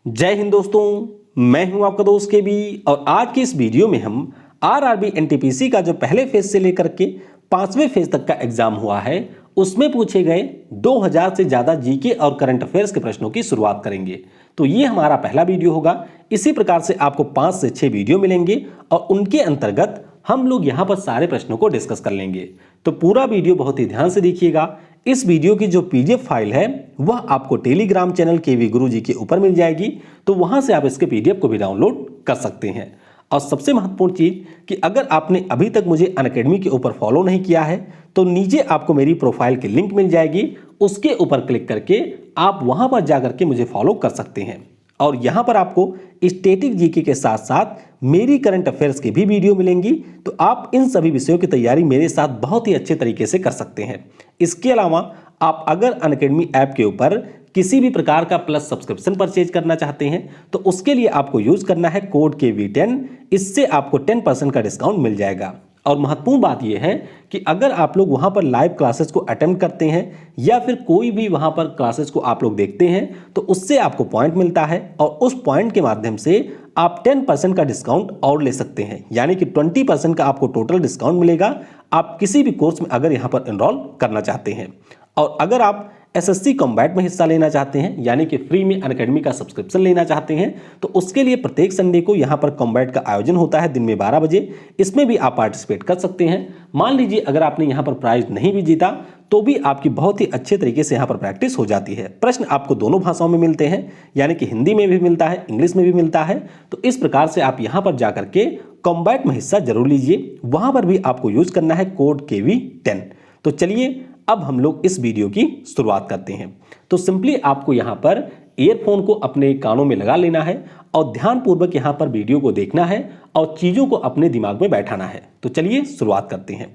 जय हिंद दोस्तों, मैं हूं आपका दोस्त के बी और आज की इस वीडियो में हम आरआरबी एनटीपीसी का जो पहले फेज से लेकर के 5वें फेज तक का एग्जाम हुआ है उसमें पूछे गए 2000 से ज्यादा जीके और करंट अफेयर्स के प्रश्नों की शुरुआत करेंगे। तो ये हमारा पहला वीडियो होगा। इसी प्रकार से आपको 5 से 6 वीडियो मिलेंगे और उनके अंतर्गत हम लोग यहाँ पर सारे प्रश्नों को डिस्कस कर लेंगे। तो पूरा वीडियो बहुत ही ध्यान से देखिएगा। इस वीडियो की जो पीडीएफ फाइल है वह आपको टेलीग्राम चैनल केवी गुरुजी के ऊपर मिल जाएगी, तो वहां से आप इसके पीडीएफ को भी डाउनलोड कर सकते हैं। और सबसे महत्वपूर्ण चीज कि अगर आपने अभी तक मुझे अनअकैडमी के ऊपर फॉलो नहीं किया है तो नीचे आपको मेरी प्रोफाइल की लिंक मिल जाएगी, उसके ऊपर क्लिक करके आप वहां पर जाकर के मुझे फॉलो कर सकते हैं। और यहां पर आपको स्टैटिक जीके के साथ साथ मेरी करंट अफेयर्स की भी वीडियो मिलेंगी, तो आप इन सभी विषयों की तैयारी मेरे साथ बहुत ही अच्छे तरीके से कर सकते हैं। इसके अलावा आप अगर अनअकैडमी ऐप के ऊपर किसी भी प्रकार का प्लस सब्सक्रिप्शन परचेज करना चाहते हैं तो उसके लिए आपको यूज करना है कोड KV10। इससे आपको 10% का डिस्काउंट मिल जाएगा। और महत्वपूर्ण बात यह है कि अगर आप लोग वहां पर लाइव क्लासेस को अटेम्प्ट करते हैं या फिर कोई भी वहां पर क्लासेस को आप लोग देखते हैं तो उससे आपको पॉइंट मिलता है और उस पॉइंट के माध्यम से आप 10% का डिस्काउंट और ले सकते हैं, यानी कि 20% का आपको टोटल डिस्काउंट मिलेगा आप किसी भी कोर्स में अगर यहां पर एनरोल करना चाहते हैं। और अगर आप एसएससी कॉम्बैट में हिस्सा लेना चाहते हैं, यानी कि फ्री में अनअकैडमी का सब्सक्रिप्शन लेना चाहते हैं, तो उसके लिए प्रत्येक संडे को यहां पर कॉम्बैट का आयोजन होता है दिन में 12 बजे। इसमें भी आप पार्टिसिपेट कर सकते हैं। मान लीजिए अगर आपने यहां पर प्राइज नहीं भी जीता तो भी आपकी बहुत ही अच्छे तरीके से यहां पर प्रैक्टिस हो जाती है। प्रश्न आपको दोनों भाषाओं में मिलते हैं, यानी कि हिंदी में भी मिलता है, इंग्लिश में भी मिलता है। तो इस प्रकार से आप यहां पर जाकर के कॉम्बैट में हिस्सा जरूर लीजिए। वहां पर भी आपको यूज करना है कोड KV10। तो चलिए अब हम लोग इस वीडियो की शुरुआत करते हैं। तो सिंपली आपको यहां पर ईयरफोन को अपने कानों में लगा लेना है और ध्यानपूर्वक यहां पर वीडियो को देखना है और चीजों को अपने दिमाग में बैठाना है। तो चलिए शुरुआत करते हैं।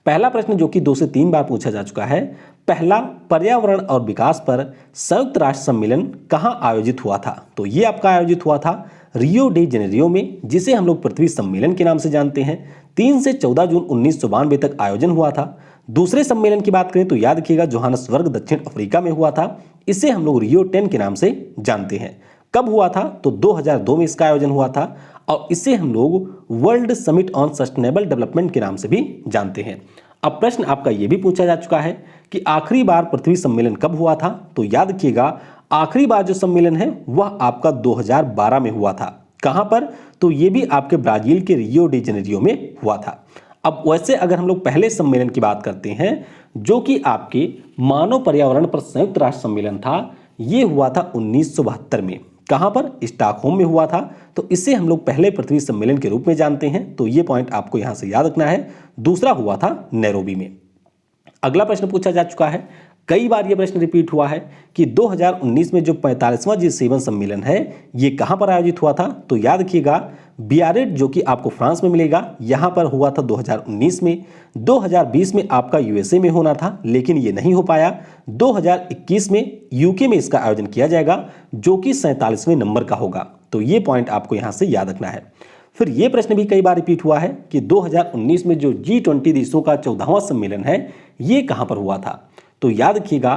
पहला प्रश्न जो कि 2 से 3 बार पूछा जा चुका है, पहला पर्यावरण और विकास पर संयुक्त राष्ट्र सम्मेलन कहां आयोजित हुआ था? तो ये आपका आयोजित हुआ था रियो डी जेनेरियो में, जिसे हम लोग पृथ्वी सम्मेलन के नाम से जानते हैं। 3 से 14 जून 1992 तक आयोजन हुआ था। दूसरे सम्मेलन की बात करें तो याद रखिएगा जोहान्सबर्ग दक्षिण अफ्रीका में हुआ था। इसे हम लोग रियो 10 के नाम से जानते हैं। कब हुआ था? तो 2002 में इसका आयोजन हुआ था और इसे हम लोग world summit on sustainable development के नाम से भी जानते हैं। अब प्रश्न आपका यह भी पूछा जा चुका है कि आखिरी बार पृथ्वी सम्मेलन कब हुआ था? तो याद रखिएगा आखिरी बार जो सम्मेलन है वह आपका 2012 में हुआ था। कहां पर? तो यह भी आपके ब्राजील के रियो डी जेनेरियो में हुआ था। अब वैसे अगर हम लोग पहले सम्मेलन की बात करते हैं जो कि आपके मानव पर्यावरण पर संयुक्त राष्ट्र सम्मेलन था, यह हुआ था 1972 में। कहां पर? स्टॉकहोम में हुआ था। तो इसे हम लोग पहले पृथ्वी सम्मेलन के रूप में जानते हैं। तो यह पॉइंट आपको यहां से याद रखना है। दूसरा हुआ था नैरोबी में। अगला प्रश्न पूछा जा चुका है, कई बार यह प्रश्न रिपीट हुआ है कि 2019 में जो 45वां G7 सम्मेलन है ये कहां पर आयोजित हुआ था? तो याद रखिएगा बियारेट जो कि आपको फ्रांस में मिलेगा, यहां पर हुआ था 2019 में। 2020 में आपका USA में होना था लेकिन ये नहीं हो पाया। 2021 में UK में इसका आयोजन किया जाएगा जो कि 47वें नंबर का होगा। तो ये पॉइंट आपको यहां से याद रखना है। फिर यह प्रश्न भी कई बार रिपीट हुआ है कि 2019 में जो G20 देशों का 14वां सम्मेलन है ये कहां पर हुआ था? तो याद रखिएगा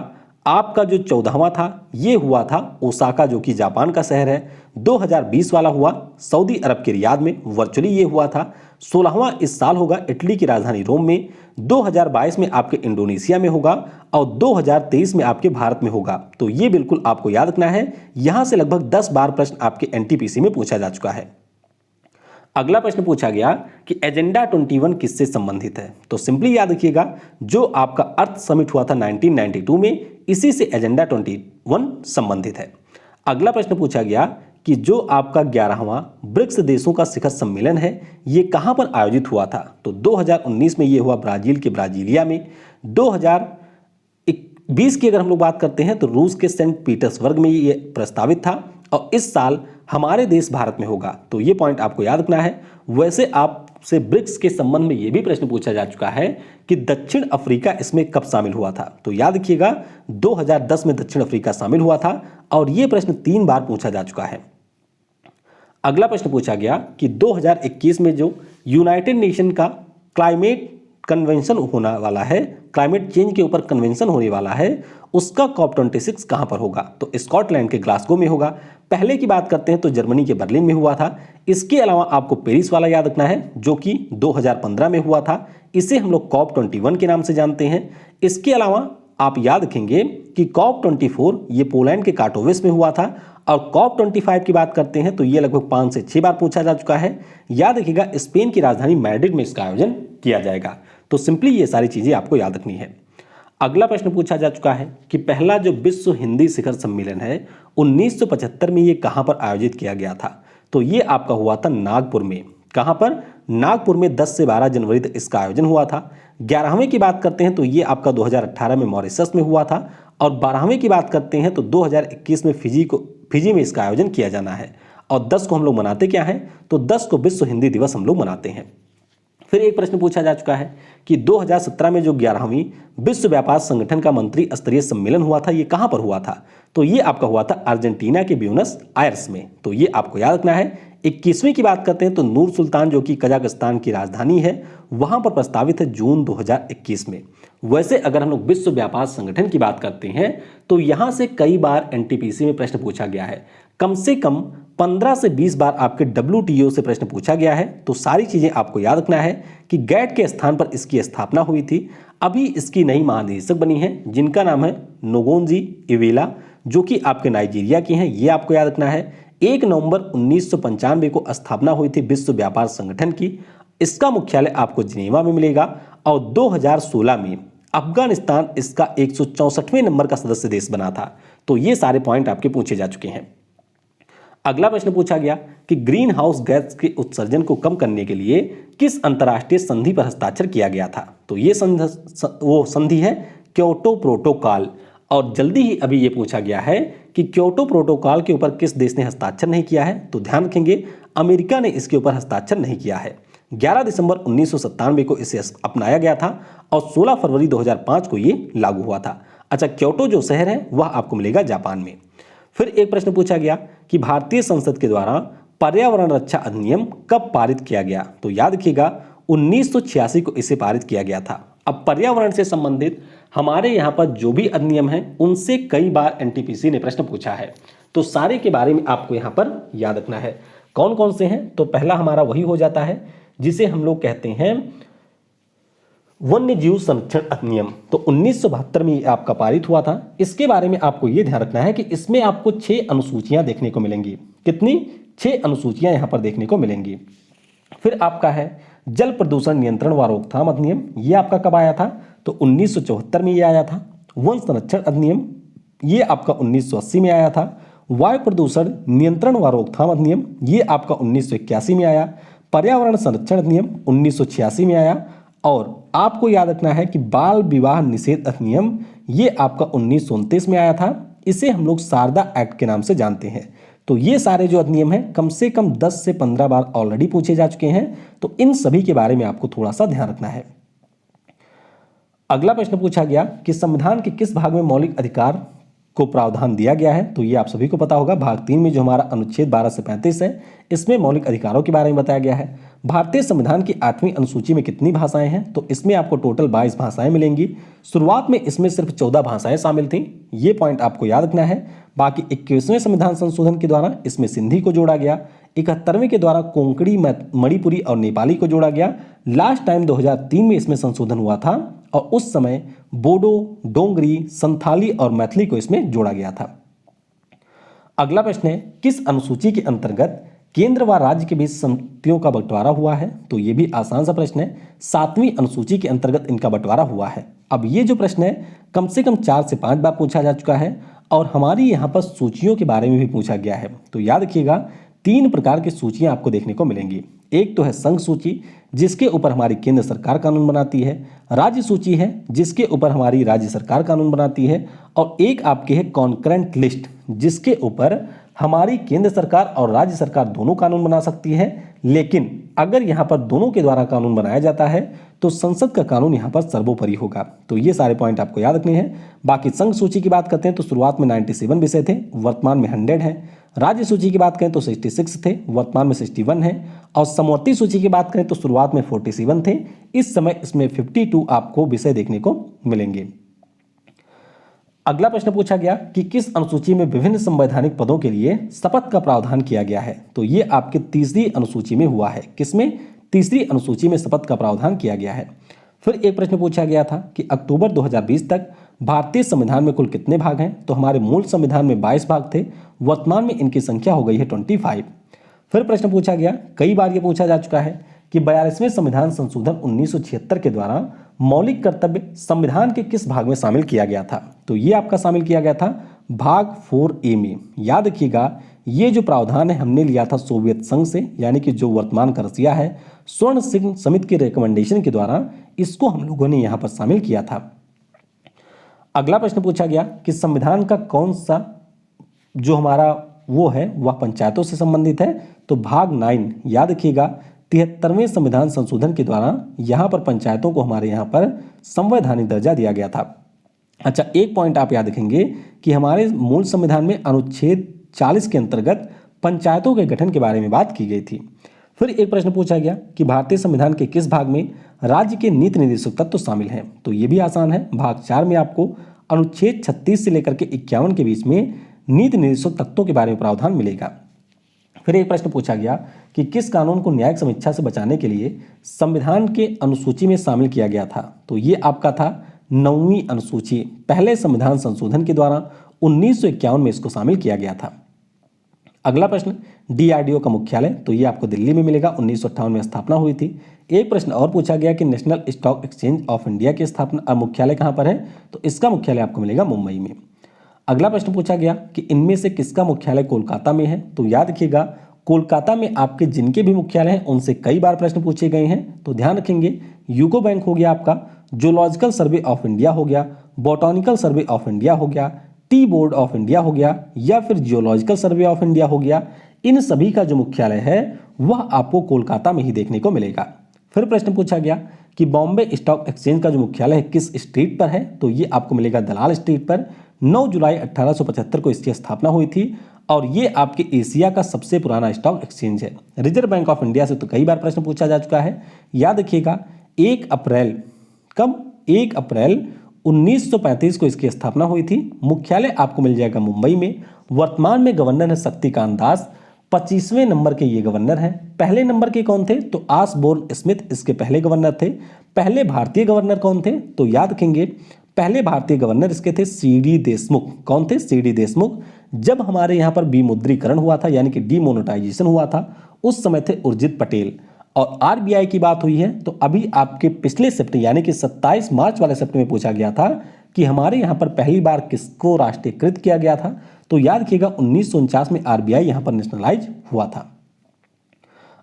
आपका जो 14वां था ये हुआ था ओसाका जो कि जापान का शहर है। 2020 वाला हुआ सऊदी अरब के रियाद में, वर्चुअली ये हुआ था। 16वां इस साल होगा इटली की राजधानी रोम में। 2022 में आपके इंडोनेशिया में होगा और 2023 में आपके भारत में होगा। तो ये बिल्कुल आपको याद रखना है। यहां से लगभग 10 बार प्रश्न आपके एनटीपीसी में पूछा जा चुका है। अगला प्रश्न पूछा गया कि एजेंडा 21 किससे संबंधित है? तो सिंपली याद रखिएगा जो आपका अर्थ समिट हुआ था 1992 में, इसी से एजेंडा 21 संबंधित है। अगला प्रश्न पूछा गया कि जो आपका 11वां ब्रिक्स देशों का शिखर सम्मेलन है ये कहां पर आयोजित हुआ था? तो 2019 में ये हुआ ब्राजील के ब्राजीलिया में। 2020 की अगर हम लोग बात करते हैं तो रूस के सेंट पीटर्सबर्ग में ये प्रस्तावित था और इस साल हमारे देश भारत में होगा। तो ये पॉइंट आपको याद रखना है। वैसे आपसे ब्रिक्स के संबंध में यह भी प्रश्न पूछा जा चुका है कि दक्षिण अफ्रीका इसमें कब शामिल हुआ था? तो याद रखिएगा 2010 में दक्षिण अफ्रीका शामिल हुआ था और यह प्रश्न 3 बार पूछा जा चुका है। अगला प्रश्न पूछा गया कि 2021 में जो यूनाइटेड नेशन का क्लाइमेट कन्वेंशन होने वाला है, क्लाइमेट चेंज के ऊपर कन्वेंशन होने वाला है, उसका COP26 कहाँ पर होगा? तो स्कॉटलैंड के ग्लासगो में होगा। पहले की बात करते हैं तो जर्मनी के बर्लिन में हुआ था। इसके अलावा आपको पेरिस वाला याद रखना है जो कि 2015 में हुआ था। इसे हम लोग COP21 के नाम से जानते हैं। इसके अलावा आप याद रखेंगे कि COP24 ये पोलैंड के काटोविस में हुआ था। और COP25 की बात करते हैं तो ये लगभग 5 से 6 बार पूछा जा चुका है। याद रखिएगा स्पेन की राजधानी मैड्रिड में इसका आयोजन किया जाएगा। तो सिंपली ये सारी चीजें आपको याद रखनी है। अगला प्रश्न पूछा जा चुका है कि पहला जो विश्व हिंदी शिखर सम्मेलन है 1975 में ये कहां पर आयोजित किया गया था? तो ये आपका हुआ था नागपुर में। कहां पर? नागपुर में 10 से 12 जनवरी तक इसका आयोजन हुआ था। 11वें की बात करते हैं तो ये आपका 2018 में मॉरिशस में हुआ था। और 12वें की बात करते हैं तो 2021 में फिजी में इसका आयोजन किया जाना है। और 10 को हम लोग मनाते क्या हैं? तो 10 को विश्व हिंदी दिवस हम लोग मनाते हैं। फिर एक प्रश्न पूछा जा चुका है कि 2017 में जो 11वीं विश्व व्यापार संगठन का मंत्री स्तरीय सम्मेलन हुआ था ये कहां पर हुआ था? तो ये आपका हुआ था अर्जेंटीना के ब्यूनस आयर्स में। तो ये आपको याद रखना है। 21वीं की बात करते हैं तो नूर सुल्तान जो कि कजाकिस्तान की राजधानी है वहां पर प्रस्तावित है जून 2021 में। वैसे अगर हम लोग विश्व व्यापार संगठन की बात करते हैं तो यहां से कई बार एनटीपीसी में प्रश्न पूछा गया है। कम से कम 15 से 20 बार आपके WTO से प्रश्न पूछा गया है। तो सारी चीजें आपको याद रखना है कि गैट के स्थान पर इसकी स्थापना हुई थी। अभी इसकी नई महानिदेशक बनी है जिनका नाम है नोगोनजी इवेला जो कि आपके नाइजीरिया की हैं। ये आपको याद रखना है। 1 नवंबर 1995 को स्थापना हुई थी विश्व व्यापार संगठन की। इसका मुख्यालय आपको जिनेवा में मिलेगा। और 2016 में अफगानिस्तान इसका 164वें नंबर का सदस्य देश बना था। तो ये सारे पॉइंट आपके पूछे जा चुके हैं। अगला प्रश्न पूछा गया कि ग्रीन हाउस गैस के उत्सर्जन को कम करने के लिए किस अंतर्राष्ट्रीय संधि पर हस्ताक्षर किया गया था? तो ये संधि है क्योटो प्रोटोकॉल। और जल्दी ही अभी ये पूछा गया है कि क्योटो प्रोटोकॉल के ऊपर किस देश ने हस्ताक्षर नहीं किया है? तो ध्यान रखेंगे अमेरिका ने इसके ऊपर हस्ताक्षर नहीं किया है। 11 दिसंबर 1997 को इसे अपनाया गया था और 16 फरवरी 2005 को ये लागू हुआ था। अच्छा, क्योटो जो शहर है वह आपको मिलेगा जापान में। फिर एक प्रश्न पूछा गया कि भारतीय संसद के द्वारा पर्यावरण रक्षा अधिनियम कब पारित किया गया? तो याद रखिएगा 1986 को इसे पारित किया गया था। अब पर्यावरण से संबंधित हमारे यहाँ पर जो भी अधिनियम हैं उनसे कई बार एनटीपीसी ने प्रश्न पूछा है। तो सारे के बारे में आपको यहाँ पर याद रखना है। कौन कौन से हैं? तो पहला हमारा वही हो जाता है जिसे हम लोग कहते हैं वन्य जीव संरक्षण अधिनियम। तो 1972 में आपका पारित हुआ था। इसके बारे में आपको यह ध्यान रखना है कि इसमें आपको 6 अनुसूचियां देखने को मिलेंगी। कितनी? 6 अनुसूचियां यहां पर देखने को मिलेंगी। फिर आपका है जल प्रदूषण नियंत्रण व रोकथाम अधिनियम। ये आपका कब आया था? तो 1974 में ये आया था। वन संरक्षण अधिनियम ये आपका 1980 में आया था। वायु प्रदूषण नियंत्रण व रोकथाम अधिनियम ये आपका 1981 में आया। पर्यावरण संरक्षण अधिनियम 1986 में आया। और आपको याद रखना है कि बाल विवाह निषेध अधिनियम ये आपका 1929 में आया था। इसे हम लोग शारदा एक्ट के नाम से जानते हैं। तो ये सारे जो अधिनियम हैं कम से कम 10 से 15 बार ऑलरेडी पूछे जा चुके हैं। तो इन सभी के बारे में आपको थोड़ा सा ध्यान रखना है। अगला प्रश्न पूछा गया कि संविधान के किस भाग में मौलिक अधिकार को प्रावधान दिया गया है? तो ये आप सभी को पता होगा। भाग 3 में जो हमारा अनुच्छेद 12 से 35 है इसमें मौलिक अधिकारों के बारे में बताया गया है। भारतीय संविधान की 8वीं अनुसूची में कितनी भाषाएं हैं? तो इसमें आपको टोटल 22 भाषाएं मिलेंगी। शुरुआत में इसमें सिर्फ 14 भाषाएं शामिल थीं। ये पॉइंट आपको याद रखना है। बाकी 21वें संविधान संशोधन के द्वारा इसमें सिंधी को जोड़ा गया। 71वें के द्वारा कोंकणी, मणिपुरी और नेपाली को जोड़ा गया। लास्ट टाइम 2003 में इसमें संशोधन हुआ था और उस समय बोडो, डोंगरी, संथाली और मैथिली को इसमें जोड़ा गया था। अगला प्रश्न है किस अनुसूची के अंतर्गत केंद्र व राज्य के बीच संपत्तियों का बंटवारा हुआ है? तो ये भी आसान सा प्रश्न है। 7वीं अनुसूची के अंतर्गत इनका बंटवारा हुआ है। अब ये जो प्रश्न है कम से कम 4 से 5 बार पूछा जा चुका है और हमारी यहाँ पर सूचियों के बारे में भी पूछा गया है। तो याद रखिएगा 3 प्रकार की सूचियां आपको देखने को मिलेंगी। एक तो है संघ सूची जिसके ऊपर हमारी केंद्र सरकार कानून बनाती है। राज्य सूची है जिसके ऊपर हमारी राज्य सरकार कानून बनाती है। और एक आपकी है कॉन्करेंट लिस्ट जिसके ऊपर हमारी केंद्र सरकार और राज्य सरकार दोनों कानून बना सकती है। लेकिन अगर यहाँ पर दोनों के द्वारा कानून बनाया जाता है तो संसद का कानून यहाँ पर सर्वोपरि होगा। तो ये सारे पॉइंट आपको याद रखने हैं। बाकी संघ सूची की बात करते हैं तो शुरुआत में 97 विषय थे, वर्तमान में 100 हैं। राज्य सूची की बात करें तो 66 थे, वर्तमान में 61 है। और समवर्ती सूची की बात करें तो शुरुआत में 47 थे, इस समय इसमें 52 आपको विषय देखने को मिलेंगे। अगला प्रश्न पूछा गया कि किस अनुसूची में विभिन्न संवैधानिक पदों के लिए शपथ का प्रावधान किया गया है। तो ये आपके तीसरी अनुसूची में हुआ है। किसमें? तीसरी अनुसूची में शपथ का प्रावधान किया गया है। फिर एक प्रश्न पूछा गया था कि अक्टूबर 2020 तक भारतीय संविधान में कुल कितने भाग हैं। तो हमारे मूल संविधान में 22 भाग थे, वर्तमान में इनकी संख्या हो गई है 25। फिर प्रश्न पूछा गया, कई बार ये पूछा जा चुका है कि 42वें संविधान संशोधन 1976 के द्वारा मौलिक कर्तव्य संविधान के किस भाग में शामिल किया गया था। तो ये आपका शामिल किया गया था भाग 4A में। याद रखिएगा, ये जो प्रावधान है हमने लिया था सोवियत संघ से, यानी कि जो वर्तमान का रसिया है, स्वर्ण सिंह समिति के रिकमेंडेशन के द्वारा इसको हम लोगों ने यहाँ पर शामिल किया था। अगला प्रश्न पूछा गया कि संविधान का कौन सा जो हमारा वो है वह पंचायतों से संबंधित है। तो भाग 9, याद रखिएगा, 73वें संविधान संशोधन के द्वारा यहाँ पर पंचायतों को हमारे यहाँ पर संवैधानिक दर्जा दिया गया था। अच्छा, एक पॉइंट आप याद रखेंगे कि हमारे मूल संविधान में अनुच्छेद 40 के अंतर्गत पंचायतों के गठन के बारे में बात की गई थी। फिर एक प्रश्न पूछा गया कि भारतीय संविधान के किस भाग में राज्य के नीति निर्देशक तत्व शामिल हैं। तो ये भी आसान है, भाग 4 में आपको अनुच्छेद 36 से लेकर के 51 के बीच में नीति निर्देशक तत्वों के बारे में प्रावधान मिलेगा। फिर एक प्रश्न पूछा गया कि किस कानून को न्यायिक समीक्षा से बचाने के लिए संविधान के अनुसूची में शामिल किया गया था। तो ये आपका था 9वीं अनुसूची, पहले संविधान संशोधन के द्वारा 1951 में इसको शामिल किया गया था। अगला प्रश्न, DRDO का मुख्यालय, तो ये आपको दिल्ली में मिलेगा, 1958 में स्थापना हुई थी। एक प्रश्न और पूछा गया कि national stock exchange of India की स्थापना मुख्यालय कहाँ पर है। तो इसका मुख्यालय आपको मिलेगा मुंबई में। अगला प्रश्न पूछा गया कि इनमें से किसका मुख्यालय कोलकाता में है। तो याद रखिएगा, कोलकाता में आपके जिनके भी मुख्यालय हैं उनसे कई बार प्रश्न पूछे गए हैं। तो ध्यान रखेंगे, यूको बैंक हो गया आपका, जूलॉजिकल सर्वे ऑफ इंडिया हो गया, बॉटनिकल सर्वे ऑफ इंडिया हो गया, टी बोर्ड ऑफ इंडिया हो गया, या फिर जियोलॉजिकल सर्वे ऑफ इंडिया हो गया। इन सभी का जो मुख्यालय है वह आपको कोलकाता में ही देखने को मिलेगा। फिर प्रश्न पूछा गया कि बॉम्बे स्टॉक एक्सचेंज का जो मुख्यालय है किस स्ट्रीट पर है। तो ये आपको मिलेगा दलाल स्ट्रीट पर। 9 जुलाई 1875 को इसकी स्थापना हुई थी और ये आपके एशिया का सबसे पुराना स्टॉक एक्सचेंज है। रिजर्व बैंक ऑफ इंडिया से तो कई बार प्रश्न पूछा जा चुका है। याद रखिएगा, 1 अप्रैल 1935 को इसकी स्थापना हुई थी। मुख्यालय आपको मिल जाएगा मुंबई में। वर्तमान में गवर्नर है शक्तिकांत दास, 25वें नंबर के ये गवर्नर हैं। पहले नंबर के कौन थे? तो आसबोर्न स्मिथ इसके पहले गवर्नर थे। पहले भारतीय गवर्नर कौन थे? तो याद रखेंगे, पहले भारतीय गवर्नर इसके थे CD देशमुख। कौन थे? CD देशमुख। जब हमारे यहाँ पर विमुद्रीकरण हुआ था, यानी कि डीमोनेटाइजेशन हुआ था, उस समय थे उर्जित पटेल। और RBI की बात हुई है तो अभी आपके पिछले शिफ्ट यानी कि 27 मार्च वाले शिफ्ट में पूछा गया था कि हमारे यहाँ पर पहली बार किसको राष्ट्रीयकृत किया गया था। तो याद रखिएगा, 1949 में RBI यहाँ पर नेशनलाइज हुआ था।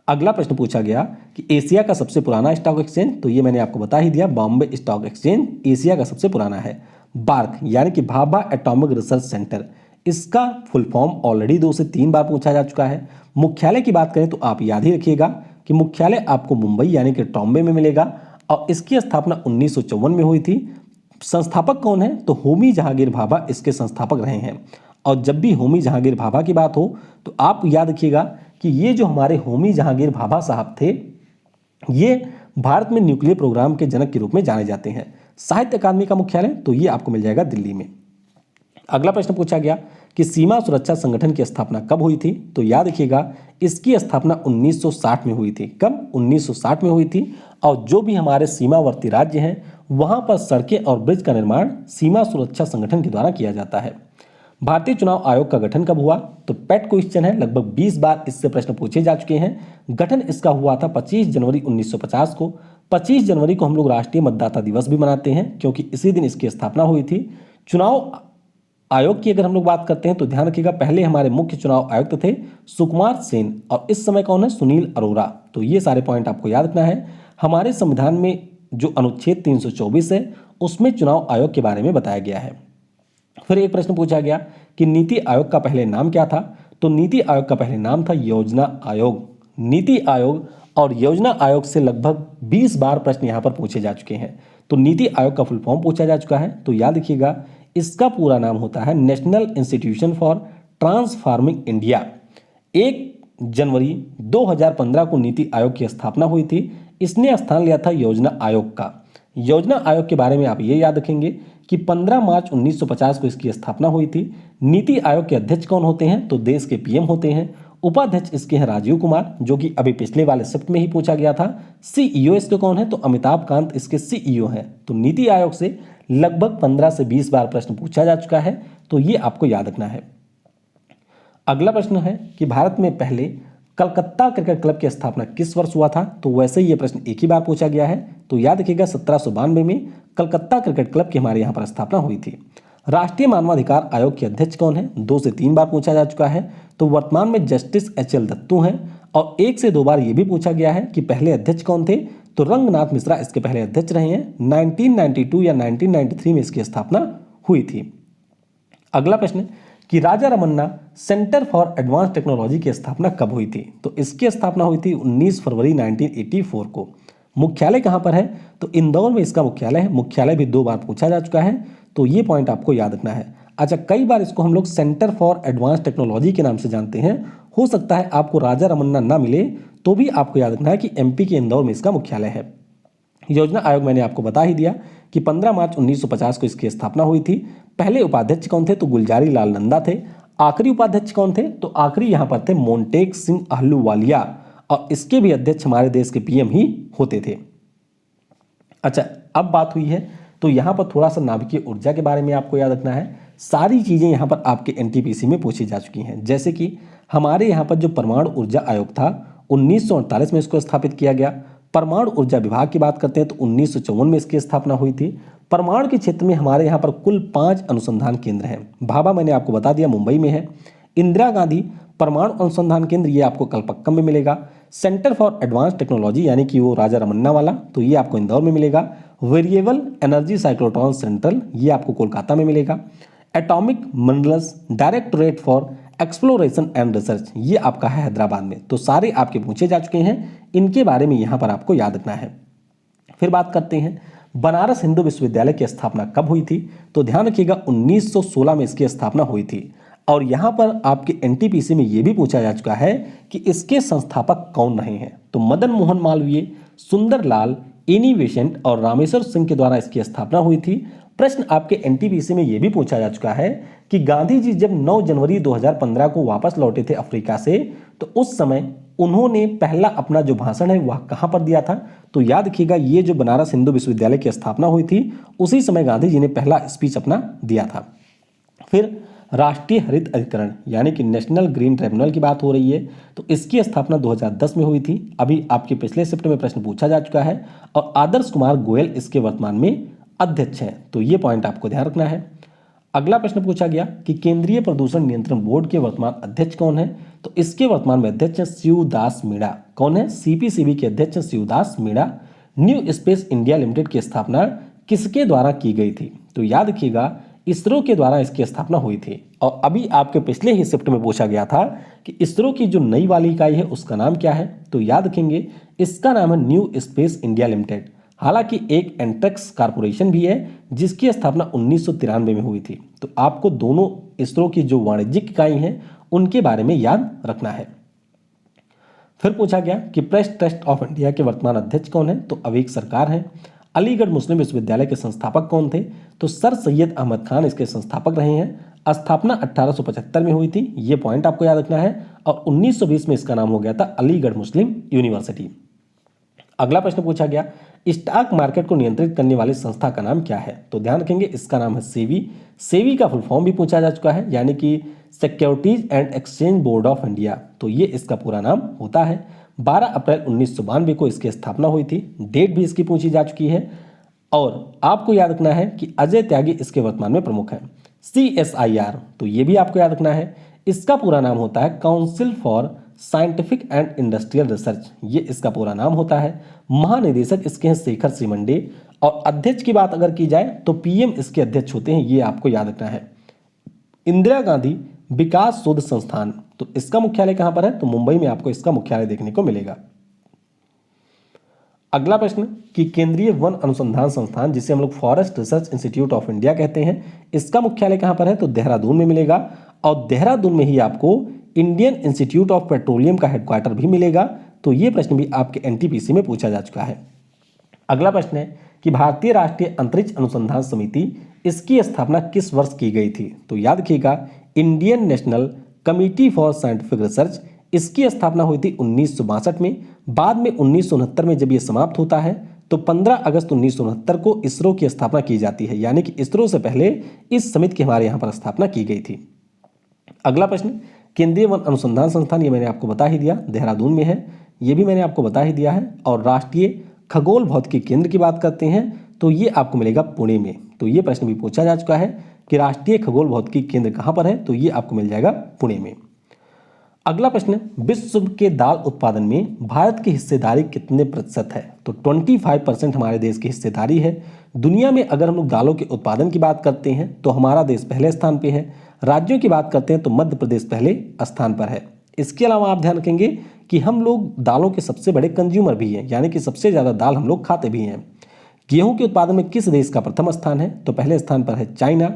अगला प्रश्न पूछा गया कि एशिया का सबसे पुराना स्टॉक एक्सचेंज। तो ये मैंने आपको बता ही दिया, बॉम्बे स्टॉक एक्सचेंज एशिया का सबसे पुराना है। बार्क यानी कि भाभा एटॉमिक रिसर्च सेंटर, इसका फुल फॉर्म ऑलरेडी 2 से 3 बार पूछा जा चुका है। मुख्यालय की बात करें तो आप याद ही रखिएगा कि मुख्यालय आपको मुंबई यानी कि टॉम्बे में मिलेगा और इसकी स्थापना 1954 में हुई थी। संस्थापक कौन है? तो होमी जहांगीर भाभा इसके संस्थापक रहे हैं। और जब भी होमी जहांगीर भाभा की बात हो तो आप याद रखिएगा कि ये जो हमारे होमी जहांगीर भाभा साहब थे, ये भारत में न्यूक्लियर प्रोग्राम के जनक के रूप में जाने जाते हैं। साहित्य अकादमी का मुख्यालय तो ये आपको मिल जाएगा दिल्ली में। अगला प्रश्न पूछा गया कि सीमा सुरक्षा संगठन की स्थापना कब हुई थी। तो याद रखिएगा, इसकी स्थापना 1960 में हुई थी। कब? 1960 में हुई थी। और जो भी हमारे सीमावर्ती राज्य हैं वहां पर सड़कें और ब्रिज का निर्माण सीमा सुरक्षा संगठन के द्वारा किया जाता है। भारतीय चुनाव आयोग का गठन कब हुआ? तो पेट क्वेश्चन है, लगभग 20 बार इससे प्रश्न पूछे जा चुके हैं। गठन इसका हुआ था 25 जनवरी 1950 को। 25 जनवरी को हम लोग राष्ट्रीय मतदाता दिवस भी मनाते हैं क्योंकि इसी दिन इसकी स्थापना हुई थी। चुनाव आयोग की अगर हम लोग बात करते हैं तो ध्यान रखिएगा, पहले हमारे मुख्य चुनाव आयुक्त थे सुकुमार सेन और इस समय कौन है? सुनील अरोड़ा। तो ये सारे पॉइंट आपको याद रखना है। हमारे संविधान में जो अनुच्छेद 324 है उसमें चुनाव आयोग के बारे में बताया गया है। फिर एक प्रश्न पूछा गया कि नीति आयोग का पहले नाम क्या था। तो नीति आयोग का पहले नाम था योजना आयोग। नीति आयोग और योजना आयोग से लगभग 20 बार प्रश्न यहाँ पर पूछे जा चुके हैं। तो नीति आयोग का फुल फॉर्म पूछा जा चुका है, तो याद रखिएगा इसका पूरा नाम होता है national institution for transforming India. 1 जनवरी 2015 को नीति आयोग की स्थापना हुई थी। इसने स्थान लिया था योजना आयोग का। योजना आयोग के बारे में आप ये याद रखेंगे कि 15 मार्च 1950 को इसकी स्थापना हुई थी। नीति आयोग के अध्यक्ष कौन होते हैं? तो देश के पीएम होते हैं। उपाध्यक्ष इसके हैं राजीव कुमार, जो कि अभी पिछले वाले शिफ्ट में ही पूछा गया था। सीईओ इसके कौन है? तो अमिताभ कांत इसके सीईओ हैं। तो नीति आयोग से लगभग 15 से 20 बार प्रश्न पूछा जा चुका है, तो ये आपको याद रखना है। अगला प्रश्न है कि भारत में पहले कलकत्ता क्रिकेट क्लब की स्थापना किस वर्ष हुआ था? तो वैसे ही ये प्रश्न एक ही बार पूछा गया है, तो याद रखिएगा 1792 में कलकत्ता क्रिकेट क्लब की हमारे यहाँ पर स्थापना हुई थी। राष्ट्रीय मानवाधिकार आयोग के अध्यक्ष कौन है? 2 से 3 बार पूछा जा चुका है, तो वर्तमान में जस्टिस एच.एल. दत्तू हैं। और 1 से 2 बार ये भी पूछा गया है कि पहले अध्यक्ष कौन थे? तो रंगनाथ मिश्रा इसके पहले अध्यक्ष रहे हैं। 1992 या 1993 में इसकी स्थापना हुई थी। अगला प्रश्न कि Raja Ramanna centre for advance technology की स्थापना कब हुई थी? तो इसकी स्थापना हुई थी 19 फरवरी 1984 को। मुख्यालय कहाँ पर है? तो इंदौर में इसका मुख्यालय है। मुख्यालय भी 2 बार पूछा जा चुका है, तो ये पॉइंट आपको याद रखना है। अच्छा, कई बार इसको हम लोग सेंटर फॉर एडवांस टेक्नोलॉजी के नाम से जानते हैं। हो सकता है आपको राजा रमन्ना ना मिले, तो भी आपको याद रखना है कि एमपी के इंदौर में इसका मुख्यालय है। योजना आयोग मैंने आपको बता ही दिया कि 15 मार्च 1950 को इसकी स्थापना हुई थी। पहले उपाध्यक्ष कौन थे? तो गुलजारी लाल नंदा थे। आखिरी उपाध्यक्ष कौन थे? तो आखिरी यहाँ पर थे मोंटेक सिंह अहलूवालिया, और इसके भी अध्यक्ष हमारे देश के पीएम ही होते थे। अच्छा, अब बात हुई है तो यहाँ पर थोड़ा सा नाभिकीय ऊर्जा के बारे में आपको याद रखना है। सारी चीज़ें यहाँ पर आपके एनटीपीसी में पूछी जा चुकी हैं। जैसे कि हमारे यहाँ पर जो परमाणु ऊर्जा आयोग था 1948 में इसको स्थापित किया गया। परमाणु ऊर्जा विभाग की बात करते हैं तो 1954 में इसकी स्थापना हुई थी। परमाणु के क्षेत्र में हमारे यहाँ पर कुल 5 अनुसंधान केंद्र हैं। भाभा मैंने आपको बता दिया मुंबई में है। इंदिरा गांधी परमाणु अनुसंधान केंद्र ये आपको कलपक्कम में मिलेगा। सेंटर फॉर एडवांस टेक्नोलॉजी यानी कि वो राजा रमन्ना वाला, तो ये आपको इंदौर में मिलेगा। वेरिएबल एनर्जी साइक्लोट्रॉन सेंट्रल ये आपको कोलकाता में मिलेगा। Atomic minerals directorate for exploration and research ये आपका है हैदराबाद में। तो सारे आपके पूछे जा चुके हैं, इनके बारे में यहाँ पर आपको याद रखना है। फिर बात करते हैं बनारस हिंदू विश्वविद्यालय की स्थापना कब हुई थी? तो ध्यान रखिएगा 1916 में इसकी स्थापना हुई थी। और यहाँ पर आपके एनटीपीसी में ये भी पूछा जा चुका है कि इसके संस्थापक कौन रहे हैं? तो मदन मोहन मालवीय, सुंदरलाल, एनी बेसेंट और रामेश्वर सिंह के द्वारा इसकी स्थापना हुई थी। प्रश्न आपके एनटीपीसी में यह भी पूछा जा चुका है कि गांधी जी जब 9 जनवरी 2015 को वापस लौटे थे अफ्रीका से, तो उस समय उन्होंने पहला अपना जो भाषण है वह कहां पर दिया था? तो याद रखिएगा ये जो बनारस हिंदू विश्वविद्यालय की स्थापना हुई थी उसी समय गांधी जी ने पहला स्पीच अपना दिया था। फिर राष्ट्रीय हरित अधिकरण यानी कि नेशनल ग्रीन ट्रिब्यूनल की बात हो रही है, तो इसकी स्थापना 2010 में हुई थी। अभी आपके पिछले शिफ्ट में प्रश्न पूछा जा चुका है और आदर्श कुमार गोयल इसके वर्तमान में अध्यक्ष हैं, तो ये पॉइंट आपको ध्यान रखना है। अगला प्रश्न पूछा गया कि केंद्रीय प्रदूषण नियंत्रण बोर्ड के वर्तमान अध्यक्ष कौन है? तो इसके वर्तमान में अध्यक्ष शिवदास मीणा। कौन है? सीपीसीबी के अध्यक्ष Shivdas Meena. New space India limited की स्थापना किसके द्वारा की गई थी? तो याद रखिएगा इसरो के द्वारा इसकी स्थापना हुई थी। और अभी आपके पिछले ही शिफ्ट में पूछा गया था कि इसरो की जो नई वाली इकाई है उसका नाम क्या है? तो याद रखेंगे इसका नाम है न्यू स्पेस इंडिया लिमिटेड। हालांकि एक एंट्रेक्स कारपोरेशन भी है जिसकी स्थापना 1993 में हुई थी। तो आपको दोनों इसरो की जो वाणिज्यिक इकाई हैं उनके बारे में याद रखना है। फिर पूछा गया कि प्रेस ट्रस्ट ऑफ इंडिया के वर्तमान अध्यक्ष कौन है? तो अवीक सरकार है। अलीगढ़ मुस्लिम विश्वविद्यालय के संस्थापक कौन थे? तो सर सैयद अहमद खान इसके संस्थापक रहे हैं। स्थापना 1875 में हुई थी, ये पॉइंट आपको याद रखना है। और 1920 में इसका नाम हो गया था अलीगढ़ मुस्लिम यूनिवर्सिटी। अगला प्रश्न पूछा गया स्टॉक मार्केट को नियंत्रित करने वाली संस्था का नाम क्या है? तो ध्यान रखेंगे इसका नाम है सेबी। सेबी का फुल फॉर्म भी पूछा जा चुका है यानी कि securities and exchange board of India, तो ये इसका पूरा नाम होता है। 12 अप्रैल 1992 को इसकी स्थापना हुई थी। डेट भी इसकी पूछी जा चुकी है। और आपको याद रखना है कि अजय त्यागी इसके वर्तमान में प्रमुख है। CSIR, तो ये भी आपको याद रखना है, इसका पूरा नाम होता है council for scientific and industrial research, ये इसका पूरा नाम होता है। महानिदेशक इसके हैं शेखर श्रीमंडे। और अध्यक्ष की बात अगर की जाए तो PM इसके अध्यक्ष होते हैं, ये आपको याद रखना है। इंदिरा गांधी विकास शोध संस्थान, तो इसका मुख्यालय कहां पर है? तो मुंबई में आपको इसका मुख्यालय देखने को मिलेगा। अगला प्रश्न कि केंद्रीय वन अनुसंधान संस्थान, जिसे हम लोग forest research institute of India कहते हैं, इसका मुख्यालय कहां पर है? तो देहरादून में मिलेगा। और देहरादून में ही आपको इंडियन इंस्टीट्यूट ऑफ पेट्रोलियम का हेडक्वार्टर भी मिलेगा। तो ये प्रश्न भी आपके एनटीपीसी में पूछा जा चुका है। अगला प्रश्न है कि भारतीय राष्ट्रीय अंतरिक्ष अनुसंधान समिति, इसकी स्थापना किस वर्ष की गई थी? तो याद रखिएगा, Indian national committee for scientific research, इसकी स्थापना हुई थी 1962 में। बाद में 1969 में जब ये समाप्त होता है तो 15 अगस्त 1969 को इसरो की स्थापना की जाती है, यानी कि इसरो से पहले इस समिति की हमारे यहाँ पर स्थापना की गई थी। अगला प्रश्न, केंद्रीय वन अनुसंधान संस्थान, ये मैंने आपको बता ही दिया, देहरादून में है, ये भी मैंने आपको बता ही दिया है। और राष्ट्रीय खगोल भौतिकी केंद्र की बात करते हैं तो ये आपको मिलेगा पुणे में। तो ये प्रश्न भी पूछा जा चुका है कि राष्ट्रीय खगोल भौतिकी केंद्र कहाँ पर है? तो ये आपको मिल जाएगा पुणे में। अगला प्रश्न, विश्व के दाल उत्पादन में भारत की हिस्सेदारी कितने प्रतिशत है? तो 25% हमारे देश की हिस्सेदारी है। दुनिया में अगर हम लोग दालों के उत्पादन की बात करते हैं तो हमारा देश पहले स्थान पे है। राज्यों की बात करते हैं तो मध्य प्रदेश पहले स्थान पर है। इसके अलावा आप ध्यान रखेंगे कि हम लोग दालों के सबसे बड़े कंज्यूमर भी हैं, यानी कि सबसे ज़्यादा दाल हम लोग खाते भी हैं। गेहूं के उत्पादन में किस देश का प्रथम स्थान है? तो पहले स्थान पर है चाइना।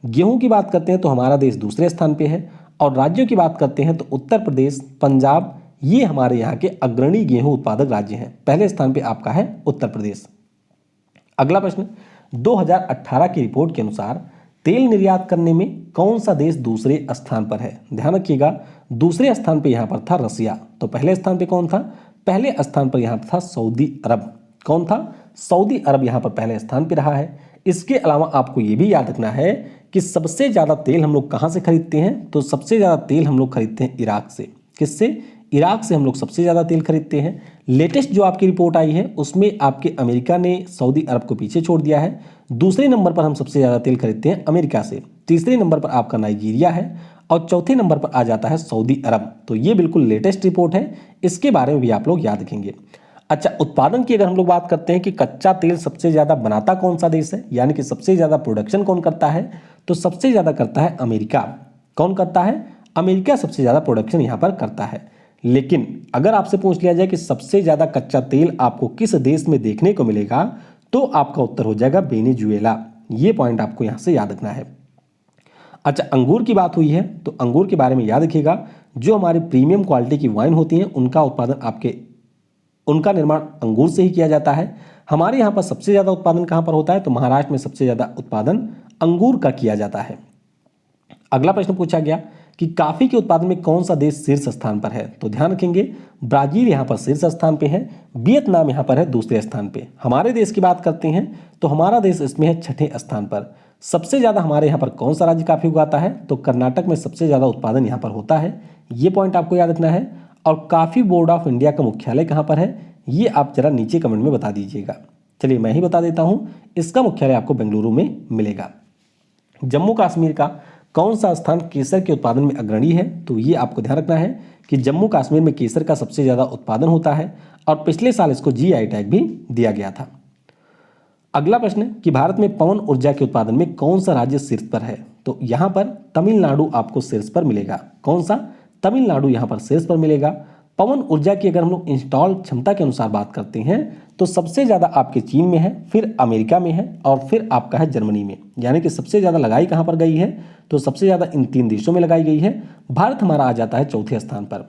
गेहूं की बात करते हैं तो हमारा देश दूसरे स्थान पे है। और राज्यों की बात करते हैं तो उत्तर प्रदेश, पंजाब, ये हमारे यहाँ के अग्रणी गेहूं उत्पादक राज्य हैं। पहले स्थान पे आपका है उत्तर प्रदेश। अगला प्रश्न, 2018 की रिपोर्ट के अनुसार तेल निर्यात करने में कौन सा देश दूसरे स्थान पर है? ध्यान रखिएगा, दूसरे स्थान पे यहाँ पर था रसिया। तो पहले स्थान पे कौन था? पहले स्थान पर यहाँ था सऊदी अरब। कौन था? सऊदी अरब यहाँ पर पहले स्थान पे रहा है। इसके अलावा आपको ये भी याद रखना है कि सबसे ज़्यादा तेल हम लोग कहाँ से खरीदते हैं? तो सबसे ज़्यादा तेल हम लोग खरीदते हैं इराक से। किससे? इराक से हम लोग सबसे ज़्यादा तेल खरीदते हैं। लेटेस्ट जो आपकी रिपोर्ट आई है उसमें आपके अमेरिका ने सऊदी अरब को पीछे छोड़ दिया है। दूसरे नंबर पर हम सबसे ज़्यादा तेल खरीदते हैं अमेरिका से। तीसरे नंबर पर आपका नाइजीरिया है और चौथे नंबर पर आ जाता है सऊदी अरब। तो ये बिल्कुल लेटेस्ट रिपोर्ट है, इसके बारे में भी आप लोग याद रखेंगे। अच्छा, उत्पादन की अगर हम लोग बात करते हैं कि कच्चा तेल सबसे ज़्यादा बनाता कौन सा देश है, यानी कि सबसे ज़्यादा प्रोडक्शन कौन करता है? तो सबसे ज़्यादा करता है अमेरिका। कौन करता है? अमेरिका सबसे ज़्यादा प्रोडक्शन यहाँ पर करता है। लेकिन अगर आपसे पूछ लिया जाए कि सबसे ज़्यादा कच्चा तेल आपको किस देश में देखने को मिलेगा, तो आपका उत्तर हो जाएगा वेनेजुएला। ये पॉइंट आपको यहाँ से याद रखना है। अच्छा, अंगूर की बात हुई है तो अंगूर के बारे में याद रखिएगा, जो हमारी प्रीमियम क्वालिटी की वाइन होती हैं उनका निर्माण अंगूर से ही किया जाता है। हमारे यहाँ पर सबसे ज़्यादा उत्पादन कहाँ पर होता है? तो महाराष्ट्र में सबसे ज़्यादा उत्पादन अंगूर का किया जाता है। अगला प्रश्न पूछा गया कि कॉफ़ी के उत्पादन में कौन सा देश शीर्ष स्थान पर है? तो ध्यान रखेंगे, ब्राज़ील यहाँ पर शीर्ष स्थान पे है, वियतनाम यहाँ पर है दूसरे स्थान पे। हमारे देश की बात करते हैं तो हमारा देश इसमें है छठे स्थान पर। सबसे ज़्यादा हमारे यहाँ पर कौन सा राज्य कॉफ़ी उगाता है? तो कर्नाटक में सबसे ज़्यादा उत्पादन यहाँ पर होता है। ये पॉइंट आपको याद रखना है। और कॉफ़ी बोर्ड ऑफ इंडिया का मुख्यालय कहाँ पर है? ये आप जरा नीचे कमेंट में बता दीजिएगा। चलिए मैं ही बता देता हूँ, इसका मुख्यालय आपको बेंगलुरु में मिलेगा। जम्मू कश्मीर का कौन सा स्थान केसर के उत्पादन में अग्रणी है? तो ये आपको ध्यान रखना है कि जम्मू कश्मीर में केसर का सबसे ज़्यादा उत्पादन होता है और पिछले साल इसको जीआई टैग भी दिया गया था। अगला प्रश्न कि भारत में पवन ऊर्जा के उत्पादन में कौन सा राज्य शीर्ष पर है? तो यहाँ पर तमिलनाडु आपको शीर्ष पर मिलेगा। कौन सा? तमिलनाडु यहाँ पर शीर्ष पर मिलेगा। पवन ऊर्जा की अगर हम लोग इंस्टॉल क्षमता के अनुसार बात करते हैं तो सबसे ज़्यादा आपके चीन में है, फिर अमेरिका में है और फिर आपका है जर्मनी में। यानी कि सबसे ज़्यादा लगाई कहाँ पर गई है? तो सबसे ज़्यादा इन 3 देशों में लगाई गई है। भारत हमारा आ जाता है चौथे स्थान पर।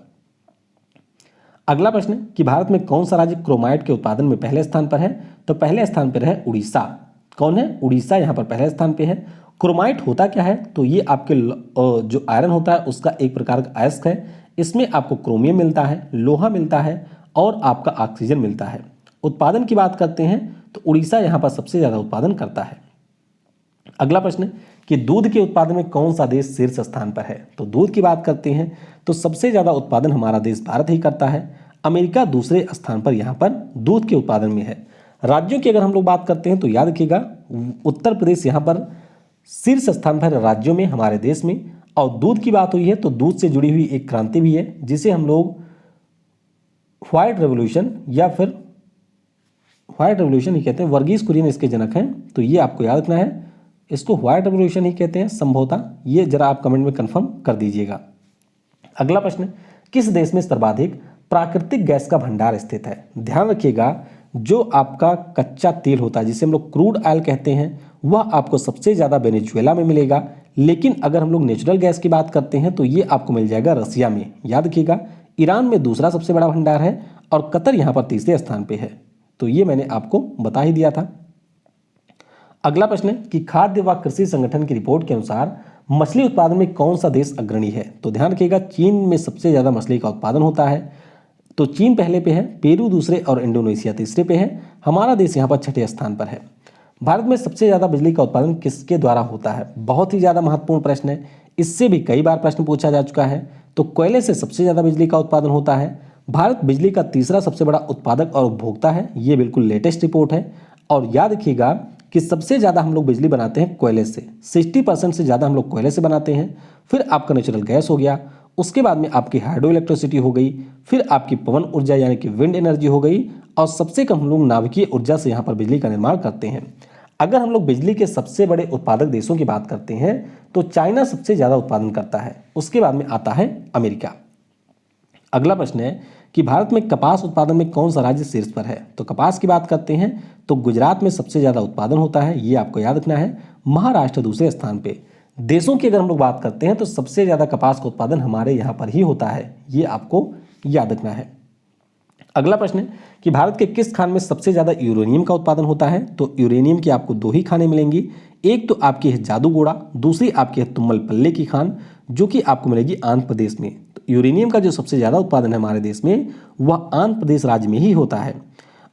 अगला प्रश्न कि भारत में कौन सा राज्य क्रोमाइट के उत्पादन में पहले स्थान पर है? तो पहले स्थान पर है उड़ीसा। कौन है? उड़ीसा यहाँ पर पहले स्थान पर है। क्रोमाइट होता क्या है? तो ये आपके जो आयरन होता है उसका एक प्रकार का अयस्क है। इसमें आपको क्रोमियम मिलता है, लोहा मिलता है और आपका ऑक्सीजन मिलता है। उत्पादन की बात करते हैं तो उड़ीसा यहाँ पर सबसे ज़्यादा उत्पादन करता है। अगला प्रश्न कि दूध के उत्पादन में कौन सा देश शीर्ष स्थान पर है? तो दूध की बात करते हैं तो सबसे ज़्यादा उत्पादन हमारा देश भारत ही करता है। अमेरिका दूसरे स्थान पर यहाँ पर दूध के उत्पादन में है। राज्यों की अगर हम लोग बात करते हैं तो याद रखिएगा, उत्तर प्रदेश यहाँ पर शीर्ष स्थान पर राज्यों में हमारे देश में। और दूध की बात हुई है तो दूध से जुड़ी हुई एक क्रांति भी है जिसे हम लोग व्हाइट रेवोल्यूशन या फिर व्हाइट रेवोल्यूशन ही कहते हैं। वर्गीस कुरियन इसके जनक हैं, तो ये आपको याद रखना है। इसको व्हाइट रेवोल्यूशन ही कहते हैं संभवतः, ये जरा आप कमेंट में कंफर्म कर दीजिएगा। अगला प्रश्न, किस देश में सर्वाधिक प्राकृतिक गैस का भंडार स्थित है? ध्यान रखिएगा, जो आपका कच्चा तेल होता है जिसे हम लोग क्रूड ऑयल कहते हैं, वह आपको सबसे ज़्यादा वेनेजुएला में मिलेगा। लेकिन अगर हम लोग नेचुरल गैस की बात करते हैं तो ये आपको मिल जाएगा रसिया में। याद रखिएगा, ईरान में दूसरा सबसे बड़ा भंडार है और कतर यहाँ पर तीसरे स्थान पे है। तो ये मैंने आपको बता ही दिया था। अगला प्रश्न है कि खाद्य व कृषि संगठन की रिपोर्ट के अनुसार मछली उत्पादन में कौन सा देश अग्रणी है? तो ध्यान रखिएगा, चीन में सबसे ज़्यादा मछली का उत्पादन होता है। तो चीन पहले पे है, पेरू दूसरे और इंडोनेशिया तीसरे पे है। हमारा देश यहाँ पर छठे स्थान पर है। भारत में सबसे ज़्यादा बिजली का उत्पादन किसके द्वारा होता है? बहुत ही ज़्यादा महत्वपूर्ण प्रश्न है, इससे भी कई बार प्रश्न पूछा जा चुका है। तो कोयले से सबसे ज़्यादा बिजली का उत्पादन होता है। भारत बिजली का तीसरा सबसे बड़ा उत्पादक और उपभोक्ता है, ये बिल्कुल लेटेस्ट रिपोर्ट है। और याद रखिएगा कि सबसे ज़्यादा हम लोग बिजली बनाते हैं कोयले से, 60% से ज़्यादा हम लोग कोयले से बनाते हैं। फिर आपका नेचुरल गैस हो गया, उसके बाद में आपकी हाइड्रो इलेक्ट्रिसिटी हो गई, फिर आपकी पवन ऊर्जा यानी कि विंड एनर्जी हो गई, और सबसे कम हम लोग नाभिकीय ऊर्जा से यहाँ पर बिजली का निर्माण करते हैं। अगर हम लोग बिजली के सबसे बड़े उत्पादक देशों की बात करते हैं तो चाइना सबसे ज़्यादा उत्पादन करता है, उसके बाद में आता है अमेरिका। अगला प्रश्न है कि भारत में कपास उत्पादन में कौन सा राज्य शीर्ष पर है? तो कपास की बात करते हैं तो गुजरात में सबसे ज़्यादा उत्पादन होता है, ये आपको याद रखना है। महाराष्ट्र दूसरे स्थान पे। देशों की अगर हम लोग बात करते हैं तो सबसे ज़्यादा कपास का उत्पादन हमारे यहाँ पर ही होता है, ये आपको याद रखना है। अगला प्रश्न है कि भारत के किस खान में सबसे ज़्यादा यूरेनियम का उत्पादन होता है? तो यूरेनियम की आपको दो ही खानें मिलेंगी, एक तो आपकी है जादूगोड़ा, दूसरी आपकी है तुम्मल पल्ले की खान, जो कि आपको मिलेगी आंध्र प्रदेश में। तो यूरेनियम का जो सबसे ज़्यादा उत्पादन है हमारे देश में वह आंध्र प्रदेश राज्य में ही होता है।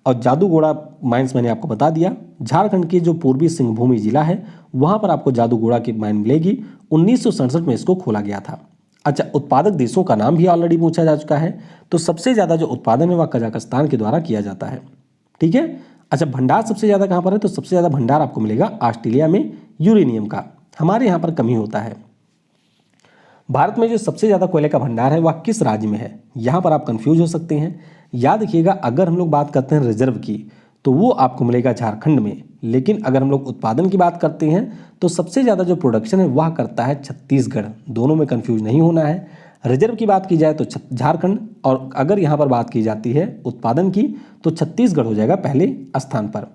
और जादूगोड़ा माइंस मैंने आपको बता दिया, झारखंड के जो पूर्वी सिंहभूमि जिला है वहाँ पर आपको जादूगोड़ा की माइन मिलेगी। 1967 में इसको खोला गया था। अच्छा, उत्पादक देशों का नाम भी ऑलरेडी पूछा जा चुका है। तो सबसे ज़्यादा जो उत्पादन है वह कजाकिस्तान के द्वारा किया जाता है। ठीक है। अच्छा, भंडार सबसे ज़्यादा कहाँ पर है? तो सबसे ज़्यादा भंडार आपको मिलेगा ऑस्ट्रेलिया में यूरेनियम का, हमारे यहाँ पर कमी होता है। भारत में जो सबसे ज़्यादा कोयले का भंडार है वह किस राज्य में है? यहाँ पर आप कंफ्यूज हो सकते हैं। याद रखिएगा, अगर हम लोग बात करते हैं रिजर्व की तो वो आपको मिलेगा झारखंड में, लेकिन अगर हम लोग उत्पादन की बात करते हैं तो सबसे ज़्यादा जो प्रोडक्शन है वह करता है छत्तीसगढ़। दोनों में कंफ्यूज नहीं होना है। रिजर्व की बात की जाए तो झारखंड, और अगर यहाँ पर बात की जाती है उत्पादन की तो छत्तीसगढ़ हो जाएगा पहले स्थान पर।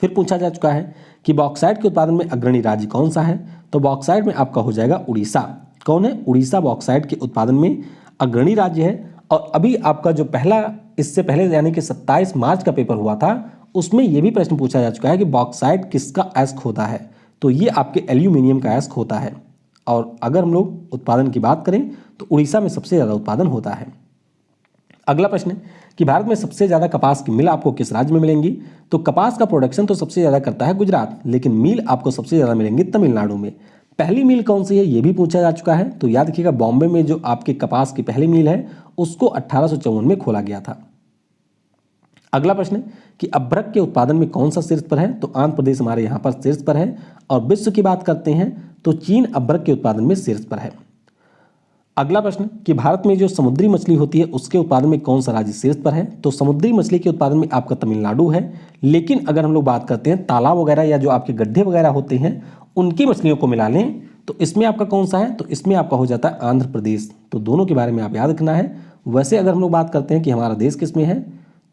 फिर पूछा जा चुका है कि बॉक्साइट के उत्पादन में अग्रणी राज्य कौन सा है? तो बॉक्साइट में आपका हो जाएगा उड़ीसा। कौन है? उड़ीसा बॉक्साइट के उत्पादन में अग्रणी राज्य है। और अभी आपका जो पहला, इससे पहले यानी कि 27 मार्च का पेपर हुआ था, उसमें यह भी प्रश्न पूछा जा चुका है कि बॉक्साइट किसका अयस्क होता है? तो ये आपके एल्यूमिनियम का अयस्क होता है। और अगर हम लोग उत्पादन की बात करें तो उड़ीसा में सबसे ज़्यादा उत्पादन होता है। अगला प्रश्न है कि भारत में सबसे ज़्यादा कपास की मिल आपको किस राज्य में मिलेंगी? तो कपास का प्रोडक्शन तो सबसे ज़्यादा करता है गुजरात, लेकिन मिल आपको सबसे ज़्यादा मिलेंगी तमिलनाडु में। पहली मिल कौन सी है ये भी पूछा जा चुका है। तो याद रखिएगा, बॉम्बे में जो आपके कपास की पहली मिल है उसको 1854 में खोला गया था। अगला प्रश्न है कि अभ्रक के उत्पादन में कौन सा शीर्ष पर है? तो आंध्र प्रदेश हमारे यहाँ पर शीर्ष पर है। और विश्व की बात करते हैं तो चीन अभ्रक के उत्पादन में शीर्ष पर है। अगला प्रश्न कि भारत में जो समुद्री मछली होती है उसके उत्पादन में कौन सा राज्य शीर्ष पर है? तो समुद्री मछली के उत्पादन में आपका तमिलनाडु है। लेकिन अगर हम लोग बात करते हैं तालाब वगैरह या जो आपके गड्ढे वगैरह होते हैं उनकी मछलियों को मिला लें तो इसमें आपका कौन सा है? तो इसमें आपका हो जाता है आंध्र प्रदेश। तो दोनों के बारे में आप याद रखना है। वैसे अगर हम लोग बात करते हैं कि हमारा देश किस में है,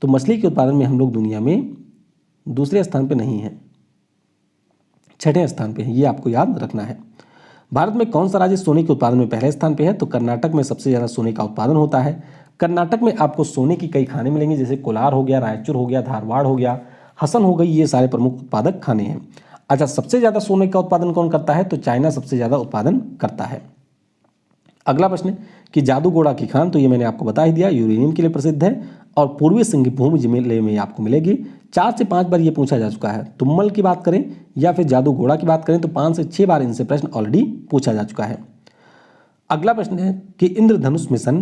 तो मछली के उत्पादन में हम लोग दुनिया में दूसरे स्थान पर नहीं है, छठे स्थान पर है, ये आपको याद रखना है। भारत में कौन सा राज्य सोने के उत्पादन में पहले स्थान पे है? तो कर्नाटक में सबसे ज़्यादा सोने का उत्पादन होता है। कर्नाटक में आपको सोने की कई खाने मिलेंगी, जैसे कोलार हो गया, रायचूर हो गया, धारवाड़ हो गया, हसन हो गई, ये सारे प्रमुख उत्पादक खाने हैं। अच्छा, सबसे ज़्यादा सोने का उत्पादन कौन करता है? तो चाइना सबसे ज़्यादा उत्पादन करता है। अगला प्रश्न कि जादूगोड़ा की खान, तो ये मैंने आपको बता ही दिया, यूरेनियम के लिए प्रसिद्ध है और पूर्वी सिंहभूम जिले में आपको मिलेगी। 4 से 5 बार ये पूछा जा चुका है। तुम्मल की बात करें या फिर जादूगोड़ा की बात करें तो 5 से 6 बार इनसे प्रश्न ऑलरेडी पूछा जा चुका है। अगला प्रश्न है कि इंद्रधनुष मिशन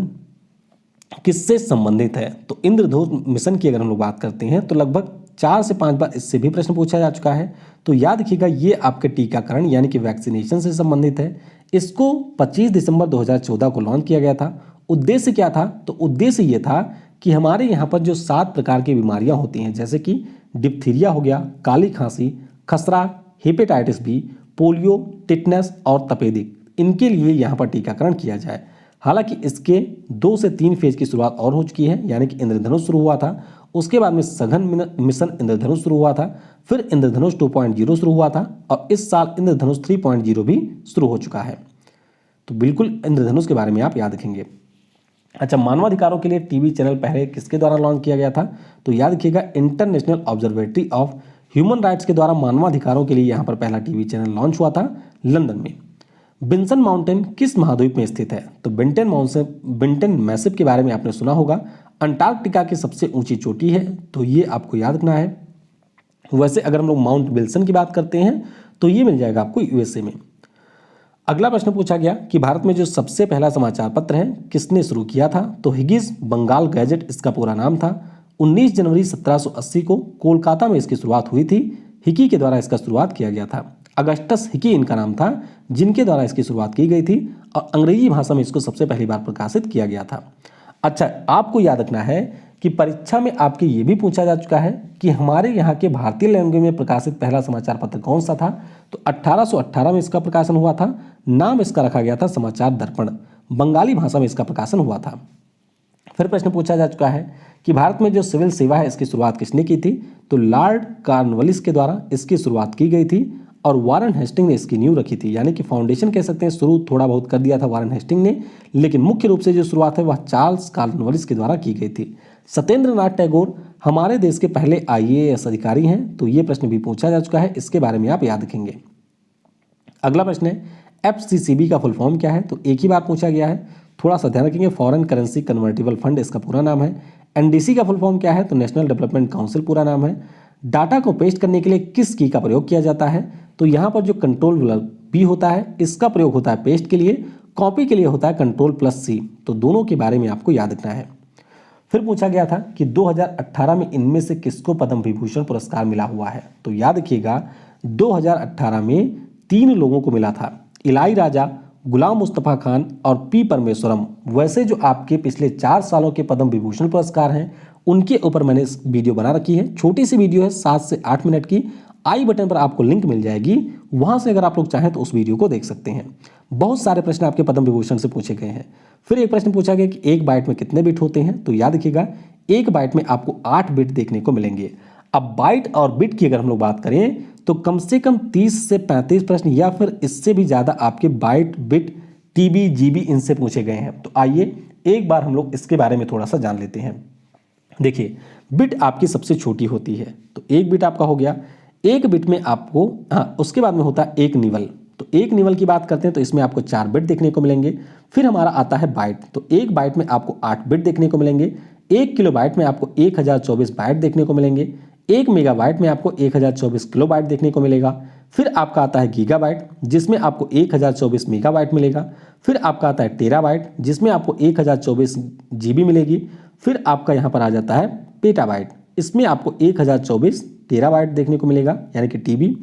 किससे संबंधित है? तो इंद्रधनुष मिशन की अगर हम लोग बात करते हैं तो लगभग 4 से 5 बार इससे भी प्रश्न पूछा जा चुका है। तो याद रखिएगा, ये आपके टीकाकरण यानी कि वैक्सीनेशन से संबंधित है। इसको 25 दिसंबर 2014 को लॉन्च किया गया था। उद्देश्य क्या था? तो उद्देश्य ये था कि हमारे यहाँ पर जो 7 प्रकार की बीमारियाँ होती हैं, जैसे कि डिप्थीरिया हो गया, काली खांसी, खसरा, हेपेटाइटिस बी, पोलियो, टिटनेस और तपेदिक, इनके लिए यहाँ पर टीकाकरण किया जाए। हालांकि इसके 2 से 3 फेज की शुरुआत और हो चुकी है, यानी कि इंद्रधनुष शुरू हुआ था, उसके बाद में सघन मिशन इंद्रधनुष शुरू हुआ था, फिर इंद्रधनुष 2.0 शुरू हुआ था और इस साल इंद्रधनुष 3.0 भी शुरू हो चुका है। तो बिल्कुल इंद्रधनुष के बारे में आप याद रखेंगे। अच्छा, मानवाधिकारों के लिए टीवी चैनल पहले किसके द्वारा लॉन्च किया गया था? तो याद रखिएगा, international observatory of human rights के द्वारा मानवाधिकारों के लिए यहाँ पर पहला टीवी चैनल लॉन्च हुआ था लंदन में। बिन्सन माउंटेन किस महाद्वीप में स्थित है? तो बिंटन मैसिव के बारे में आपने सुना होगा, अंटार्कटिका की सबसे ऊंची चोटी है, तो ये आपको याद रखना है। वैसे अगर हम लोग माउंट विल्सन की बात करते हैं तो ये मिल जाएगा आपको यूएसए में। अगला प्रश्न पूछा गया कि भारत में जो सबसे पहला समाचार पत्र है किसने शुरू किया था? तो हिगिस बंगाल गैजेट इसका पूरा नाम था। 19 जनवरी 1780 को कोलकाता में इसकी शुरुआत हुई थी। हिकी के द्वारा इसका शुरुआत किया गया था। अगस्टस हिकी इनका नाम था जिनके द्वारा इसकी शुरुआत की गई थी और अंग्रेजी भाषा में इसको सबसे पहली बार प्रकाशित किया गया था। अच्छा, आपको याद रखना है कि परीक्षा में आपके ये भी पूछा जा चुका है कि हमारे यहाँ के भारतीय लैंग्वेज में प्रकाशित पहला समाचार पत्र कौन सा था? तो 1818 में इसका प्रकाशन हुआ था। नाम इसका रखा गया था समाचार दर्पण। बंगाली भाषा में इसका प्रकाशन हुआ था। फिर प्रश्न पूछा जा चुका है कि भारत में जो सिविल सेवा है इसकी शुरुआत किसने की थी? तो लॉर्ड कॉर्नवालिस के द्वारा इसकी शुरुआत की गई थी और वारन हेस्टिंग ने इसकी नींव रखी थी, यानी कि फाउंडेशन कह सकते हैं। शुरू थोड़ा बहुत कर दिया था वारन हेस्टिंग ने, लेकिन मुख्य रूप से जो शुरुआत है वह चार्ल्स कॉर्नवालिस के द्वारा की गई थी। सत्येंद्र नाथ टैगोर हमारे देश के पहले आईएएस अधिकारी हैं, तो ये प्रश्न भी पूछा जा चुका है, इसके बारे में आप याद रखेंगे। अगला प्रश्न है एफसीसीबी का फुल फॉर्म क्या है? तो एक ही बार पूछा गया है, थोड़ा सा ध्यान रखेंगे। फॉरेन करेंसी कन्वर्टिबल फंड इसका पूरा नाम है। एनडीसी का फुल फॉर्म क्या है? तो नेशनल डेवलपमेंट काउंसिल पूरा नाम है। डाटा को पेस्ट करने के लिए किस की का प्रयोग किया जाता है? तो यहाँ पर जो कंट्रोल पी होता है इसका प्रयोग होता है पेस्ट के लिए, कॉपी के लिए होता है कंट्रोल+C। तो दोनों के बारे में आपको याद रखना है। फिर पूछा गया था कि 2018 में इनमें से किसको पद्म विभूषण पुरस्कार मिला हुआ है? तो याद रखिएगा 2018 में 3 लोगों को मिला था, इलाई राजा, गुलाम मुस्तफ़ा खान और पी परमेश्वरम। वैसे जो आपके पिछले 4 सालों के पद्म विभूषण पुरस्कार हैं उनके ऊपर मैंने वीडियो बना रखी है। छोटी सी वीडियो है 7 से 8 मिनट की। आई बटन पर आपको लिंक मिल जाएगी, वहां से अगर आप लोग चाहें तो उस वीडियो को देख सकते हैं। बहुत सारे प्रश्न आपके पद्म विभूषण से पूछे गए हैं। फिर एक प्रश्न पूछा गया कि एक बाइट में कितने बिट होते हैं? तो याद रखिएगा एक बाइट में आपको 8 बिट देखने को मिलेंगे। अब बाइट और बिट की अगर हम लोग बात करें तो कम से कम 30 से 35 प्रश्न या फिर इससे भी ज्यादा आपके बाइट, बिट, टीबी, जीबी इनसे पूछे गए हैं। तो आइए एक बार हम लोग इसके बारे में थोड़ा सा जान लेते हैं। देखिए, बिट आपकी सबसे छोटी होती है, तो एक बिट आपका हो गया। एक बिट में आपको उसके बाद में होता है एक निवल। तो एक निवल की बात करते हैं तो इसमें आपको 4 बिट देखने को मिलेंगे। फिर हमारा आता है बाइट, तो एक बाइट में आपको 8 बिट देखने को मिलेंगे। 1 किलोबाइट में आपको 1024 बाइट देखने को मिलेंगे। 1 मेगाबाइट में आपको 1024 किलोबाइट देखने को मिलेगा। फिर आपका आता है गीगाबाइट जिसमें आपको 1024 मेगाबाइट मिलेगा। फिर आपका आता है टेराबाइट जिसमें आपको 1024 जीबी मिलेगी। फिर आपका यहाँ पर आ जाता है पेटाबाइट, इसमें आपको 1024 टेराबाइट देखने को मिलेगा, यानी कि टीबी।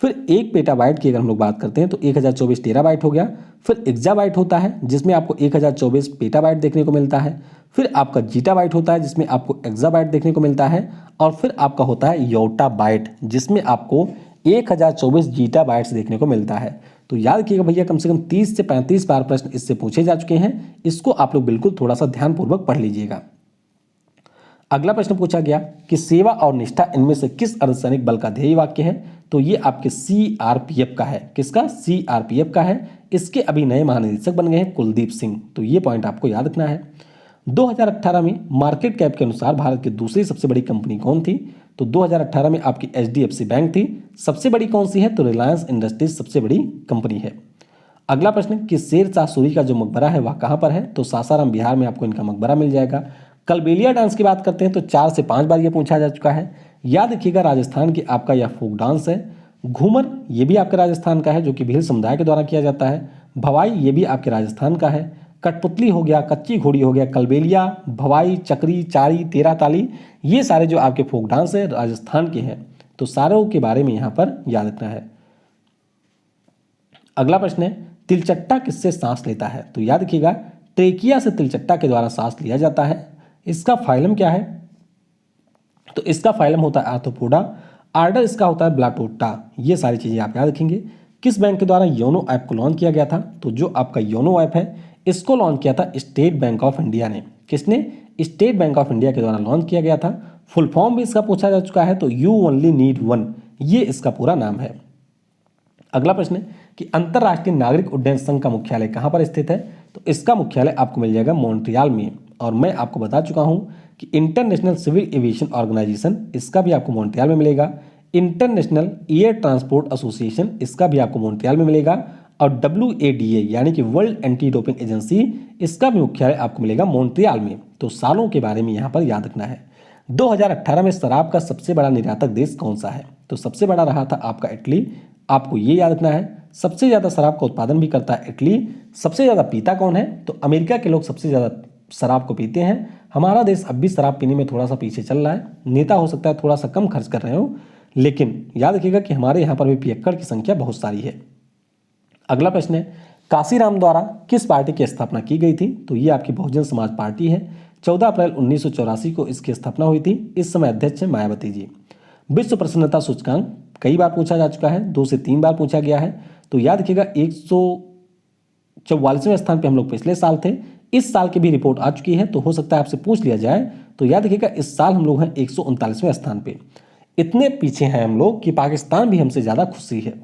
फिर एक पेटाबाइट की अगर हम लोग बात करते हैं तो 1024 टेराबाइट हो गया। फिर एक्जाबाइट होता है जिसमें आपको 1024 पेटाबाइट देखने को मिलता है। फिर आपका जीटाबाइट होता है जिसमें आपको एक्जाबाइट देखने को मिलता है। और फिर आपका होता है योटाबाइट जिसमें आपको 1024 जीटाबाइट्स देखने को मिलता है। तो याद रखिएगा भैया, कम से कम 30 से 35 बार प्रश्न इससे पूछे जा चुके हैं। इसको आप लोग बिल्कुल थोड़ा सा ध्यानपूर्वक पढ़ लीजिएगा। अगला प्रश्न पूछा गया कि सेवा और निष्ठा इनमें से किस अर्धसैनिक बल का ध्येय वाक्य है? तो ये आपके सीआरपीएफ का है। किसका? सीआरपीएफ का है। इसके अभी नए महानिदेशक बन गए हैं कुलदीप सिंह, तो ये पॉइंट आपको याद रखना है। 2018 में मार्केट कैप के अनुसार भारत की दूसरी सबसे बड़ी कंपनी कौन थी? तो 2018 में आपकी एचडीएफसी बैंक थी। सबसे बड़ी कौन सी है? तो रिलायंस इंडस्ट्रीज सबसे बड़ी कंपनी है। अगला प्रश्न कि शेर शाह सूरी का जो मकबरा है वह कहाँ पर है? तो सासाराम बिहार में आपको इनका मकबरा मिल जाएगा। कलबेलिया डांस की बात करते हैं तो 4 से 5 बार ये पूछा जा चुका है। याद रखिएगा राजस्थान की आपका यह फोक डांस है। घूमर ये भी आपके राजस्थान का है जो कि भील समुदाय के द्वारा किया जाता है। भवाई ये भी आपके राजस्थान का है। कठपुतली हो गया, कच्ची घोड़ी हो गया, कलबेलिया, भवाई, चक्री, चारी, तेरा ताली, ये सारे जो आपके फोक डांस है राजस्थान के हैं। तो सारों के बारे में यहाँ पर याद रखना है। अगला प्रश्न है तिलचट्टा किससे सांस लेता है? तो याद रखिएगा ट्रेकिया से तिलचट्टा के द्वारा सांस लिया जाता है। इसका फाइलम क्या है? तो इसका फाइलम होता है आर्थ्रोपोडा। आर्डर इसका होता है ब्लाटोटा। ये सारी चीज़ें आप याद रखेंगे। किस बैंक के द्वारा योनो ऐप को लॉन्च किया गया था? तो जो आपका योनो ऐप है इसको लॉन्च किया था स्टेट बैंक ऑफ इंडिया ने। किसने? स्टेट बैंक ऑफ इंडिया के द्वारा लॉन्च किया गया था। फुल फॉर्म भी इसका पूछा जा चुका है, तो यू ओनली नीड वन, ये इसका पूरा नाम है। अगला प्रश्न है कि अंतर्राष्ट्रीय नागरिक उड्डयन संघ का मुख्यालय कहाँ पर स्थित है? तो इसका मुख्यालय आपको मिल जाएगा मॉन्ट्रियल में। और मैं आपको बता चुका हूँ कि इंटरनेशनल सिविल एविएशन ऑर्गेनाइजेशन, इसका भी आपको मॉन्ट्रियल में मिलेगा। इंटरनेशनल एयर ट्रांसपोर्ट एसोसिएशन, इसका भी आपको मॉन्ट्रियल में मिलेगा। और WADA यानी कि वर्ल्ड एंटी डोपिंग एजेंसी, इसका भी मुख्यालय आपको मिलेगा मॉन्ट्रियल में। तो सालों के बारे में यहाँ पर याद रखना है। 2018 में शराब का सबसे बड़ा निर्यातक देश कौन सा है? तो सबसे बड़ा रहा था आपका इटली। आपको ये याद रखना है। सबसे ज़्यादा शराब का उत्पादन भी करता है इटली। सबसे ज़्यादा पीता कौन है? तो अमेरिका के लोग सबसे ज़्यादा शराब को पीते हैं। हमारा देश अब भी शराब पीने में थोड़ा सा पीछे चल रहा है। नेता हो सकता है थोड़ा सा कम खर्च कर रहे हो, लेकिन याद रखिएगा कि हमारे यहाँ पर भी पियक्कड़ की संख्या बहुत सारी है। अगला प्रश्न है काशीराम द्वारा किस पार्टी की स्थापना की गई थी? तो ये आपकी बहुजन समाज पार्टी है। 14 अप्रैल 1984 को इसकी स्थापना हुई थी। इस समय अध्यक्ष है मायावती जी। विश्व प्रसन्नता सूचकांक कई बार पूछा जा चुका है, 2 से 3 बार पूछा गया है। तो याद रखिएगा 144वें स्थान पे हम लोग पिछले साल थे। इस साल की भी रिपोर्ट आ चुकी है, तो हो सकता है आपसे पूछ लिया जाए। तो याद रखिएगा इस साल हम लोग हैं 139वें स्थान पे। इतने पीछे हैं हम लोग कि पाकिस्तान भी हमसे ज़्यादा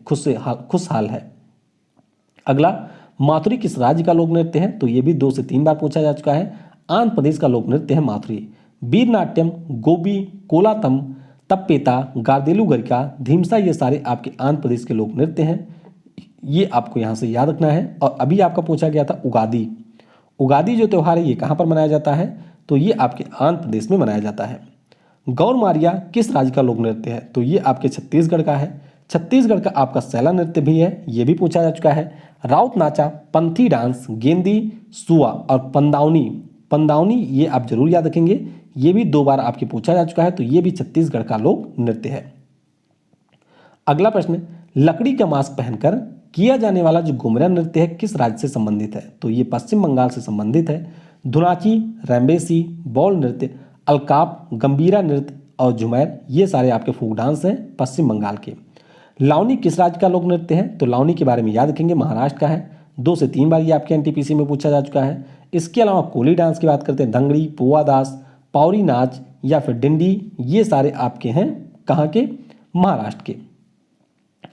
खुशहाल है। अगला, माथुरी किस राज्य का लोक नृत्य है? तो ये भी 2 से 3 बार पूछा जा चुका है। आंध्र प्रदेश का लोक नृत्य है माथुरी। वीरनाट्यम, गोबी, कोलातम, तप्पेता, गार्देलु गरिका, धीमसा, ये सारे आपके आंध्र प्रदेश के लोक नृत्य हैं। ये आपको यहाँ से याद रखना है। और अभी आपका पूछा गया था उगादी। उगादी जो त्यौहार है ये कहाँ पर मनाया जाता है? तो ये आपके आंध्र प्रदेश में मनाया जाता है। गौर मारिया किस राज्य का लोक नृत्य है? तो ये आपके छत्तीसगढ़ का है। छत्तीसगढ़ का आपका सैला नृत्य भी है, ये भी पूछा जा चुका है। राउत नाचा, पंथी डांस, गेंदी, सुआ और पंदावनी ये आप जरूर याद रखेंगे। ये भी 2 बार आपके पूछा जा चुका है, तो ये भी छत्तीसगढ़ का लोक नृत्य है। अगला प्रश्न, लकड़ी का मास्क पहनकर किया जाने वाला जो घुमरा नृत्य है किस राज्य से संबंधित है? तो ये पश्चिम बंगाल से संबंधित है। धुनाची, रैम्बेसी, बॉल नृत्य, अलकाप, गंभीरा नृत्य और झुमैर, ये सारे आपके फोक डांस हैं पश्चिम बंगाल के। लावनी किस राज्य का लोक नृत्य है? तो लावनी के बारे में याद रखेंगे, महाराष्ट्र का है। 2 से 3 बार ये आपके NTPC में पूछा जा चुका है। इसके अलावा कोली डांस की बात करते हैं, धंगड़ी, पुआदास, पौरी नाच या फिर डिंडी, ये सारे आपके हैं कहाँ के? महाराष्ट्र के।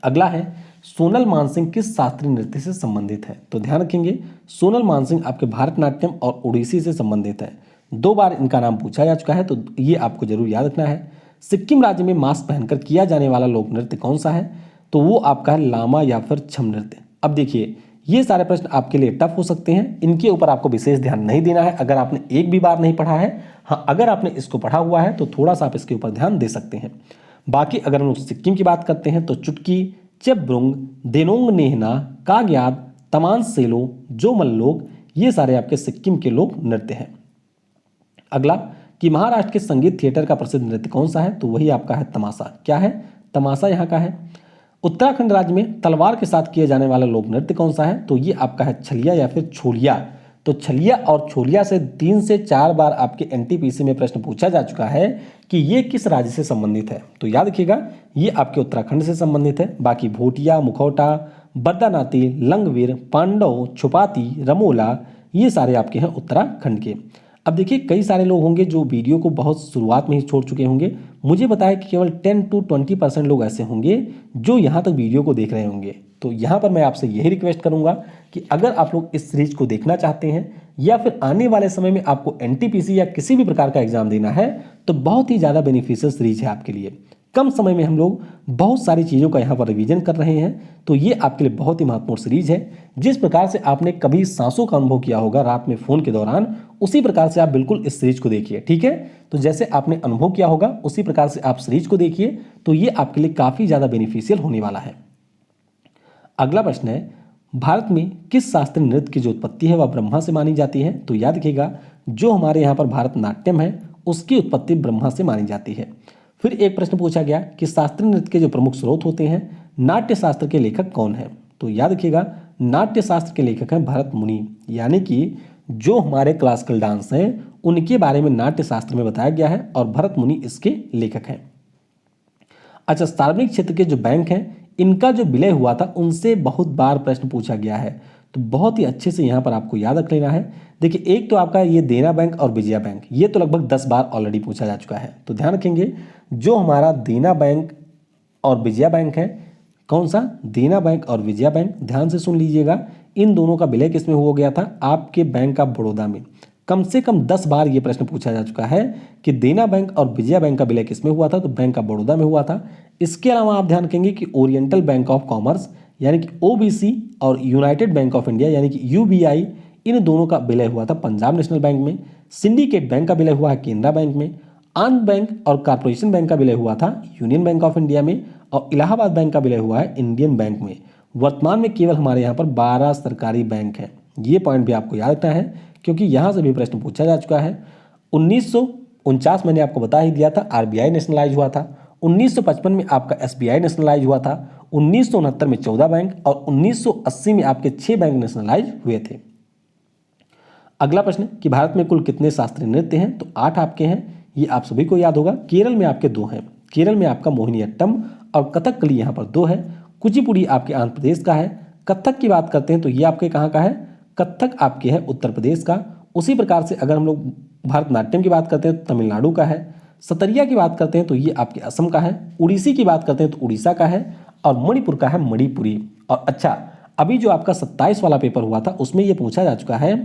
अगला है सोनल मानसिंह किस शास्त्रीय नृत्य से संबंधित है? तो ध्यान रखेंगे सोनल मानसिंह आपके भारतनाट्यम और ओडिसी से संबंधित है। 2 बार इनका नाम पूछा जा चुका है, तो ये आपको जरूर याद रखना है। सिक्किम राज्य में मास्क पहनकर किया जाने वाला लोक नृत्य कौन सा है? तो वो आपका है लामा या फिर छम नृत्य। अब देखिए ये सारे प्रश्न आपके लिए टफ हो सकते हैं, इनके ऊपर आपको विशेष ध्यान नहीं देना है अगर आपने एक भी बार नहीं पढ़ा है। हाँ, अगर आपने इसको पढ़ा हुआ है तो थोड़ा सा आप इसके ऊपर ध्यान दे सकते हैं। बाकी अगर हम लोग सिक्किम की बात करते हैं तो चुटकी, चेब्रुंग, देनोंग नेहना, काग्याद, तमान सेलो, जो मल्लोक, ये सारे आपके सिक्किम के लोक नृत्य हैं। अगला कि महाराष्ट्र के संगीत थिएटर का प्रसिद्ध नृत्य कौन सा है? तो वही आपका है तमाशा। क्या है? तमाशा यहाँ का है। उत्तराखंड राज्य में तलवार के साथ किए जाने वाला लोक नृत्य कौन सा है? तो ये आपका है छलिया या फिर छोलिया। तो छलिया और छोलिया से 3 से 4 बार आपके NTPC में प्रश्न पूछा जा चुका है कि ये किस राज्य से संबंधित है। तो याद रखिएगा ये आपके उत्तराखंड से संबंधित है। बाकी भोटिया, मुखौटा, बद्दानाती, लंगवीर, पांडव, छुपाती, रमोला, ये सारे आपके हैं उत्तराखंड के। अब देखिए कई सारे लोग होंगे जो वीडियो को बहुत शुरुआत में ही छोड़ चुके होंगे। मुझे बताया कि केवल 10 to 20% लोग ऐसे होंगे जो यहाँ तक वीडियो को देख रहे होंगे। तो यहाँ पर मैं आपसे यही रिक्वेस्ट करूँगा कि अगर आप लोग इस सीरीज को देखना चाहते हैं या फिर आने वाले समय में आपको NTPC या किसी भी प्रकार का एग्जाम देना है तो बहुत ही ज़्यादा बेनिफिशियल सीरीज है आपके लिए। कम समय में हम लोग बहुत सारी चीज़ों का यहाँ पर रिवीजन कर रहे हैं, तो ये आपके लिए बहुत ही महत्वपूर्ण सीरीज है। जिस प्रकार से आपने कभी सांसों का अनुभव किया होगा रात में फ़ोन के दौरान, उसी प्रकार से आप बिल्कुल इस सीरीज को देखिए, ठीक है। तो जैसे आपने अनुभव किया होगा उसी प्रकार से आप सीरीज को देखिए, तो ये आपके लिए काफ़ी ज़्यादा बेनिफिशियल होने वाला है। अगला प्रश्न है, भारत में किस शास्त्रीय नृत्य की जो उत्पत्ति है वह ब्रह्मा से मानी जाती है? तो याद रखिएगा जो हमारे यहाँ पर भारतनाट्यम है उसकी उत्पत्ति ब्रह्मा से मानी जाती है। फिर एक प्रश्न पूछा गया कि शास्त्रीय नृत्य के जो प्रमुख स्रोत होते हैं, नाट्य शास्त्र के लेखक कौन है? तो याद रखिएगा नाट्य शास्त्र के लेखक हैं भरत मुनि, यानी कि जो हमारे क्लासिकल डांस हैं उनके बारे में नाट्य शास्त्र में बताया गया है और भरत मुनि इसके लेखक हैं। अच्छा, सार्वजनिक क्षेत्र के जो बैंक हैं इनका जो विलय हुआ था उनसे बहुत बार प्रश्न पूछा गया है, तो बहुत ही अच्छे से यहाँ पर आपको याद रख लेना है। देखिए, एक तो आपका ये देना बैंक और विजया बैंक, ये तो लगभग 10 बार ऑलरेडी पूछा जा चुका है, तो ध्यान रखेंगे जो हमारा देना बैंक और विजया बैंक है, कौन सा, देना बैंक और विजया बैंक, ध्यान से सुन लीजिएगा, इन दोनों का विलय किसमें हो गया था, आपके बैंक ऑफ बड़ौदा में। कम से कम 10 बार ये प्रश्न पूछा जा चुका है कि देना बैंक और विजया बैंक का विलय किसमें हुआ था, तो बैंक ऑफ बड़ौदा में हुआ था। इसके अलावा आप ध्यान रखेंगे कि ओरिएंटल बैंक ऑफ कॉमर्स यानी कि ओबीसी और यूनाइटेड बैंक ऑफ इंडिया यानी कि यूबीआई, इन दोनों का विलय हुआ था पंजाब नेशनल बैंक में। सिंडिकेट बैंक का विलय हुआ है केनरा बैंक में। आंध्र बैंक और कॉर्पोरेशन बैंक का विलय हुआ था यूनियन बैंक ऑफ इंडिया में। और इलाहाबाद बैंक का विलय हुआ है इंडियन बैंक में। वर्तमान में केवल हमारे यहाँ पर 12 सरकारी बैंक हैं, ये पॉइंट भी आपको याद रखना है क्योंकि यहाँ से भी प्रश्न पूछा जा चुका है। 1949 मैंने आपको बता ही दिया था आरबीआई नेशनलाइज हुआ था। 1955 में आपका एसबीआई नेशनलाइज हुआ था। 1969 में 14 बैंक और 1980 में आपके 6 बैंक नेशनलाइज हुए थे। अगला प्रश्न कि भारत में कुल कितने शास्त्रीय नृत्य हैं, तो 8 आपके हैं, ये आप सभी को याद होगा। केरल में आपके 2 हैं, केरल में आपका मोहिनीअट्टम और कथकली यहाँ पर 2 है। कुचिपुड़ी आपके आंध्र प्रदेश का है। कथक की बात करते हैं तो ये आपके कहाँ का है, कथक आपके है उत्तर प्रदेश का। उसी प्रकार से अगर हम लोग भारतनाट्यम की बात करते हैं तो तमिलनाडु का है। सतरिया की बात करते हैं तो ये आपके असम का है। उड़ीसी की बात करते हैं तो उड़ीसा का है। और मणिपुर का है मणिपुरी। और अच्छा, अभी जो आपका 27 वाला पेपर हुआ था उसमें ये पूछा जा चुका है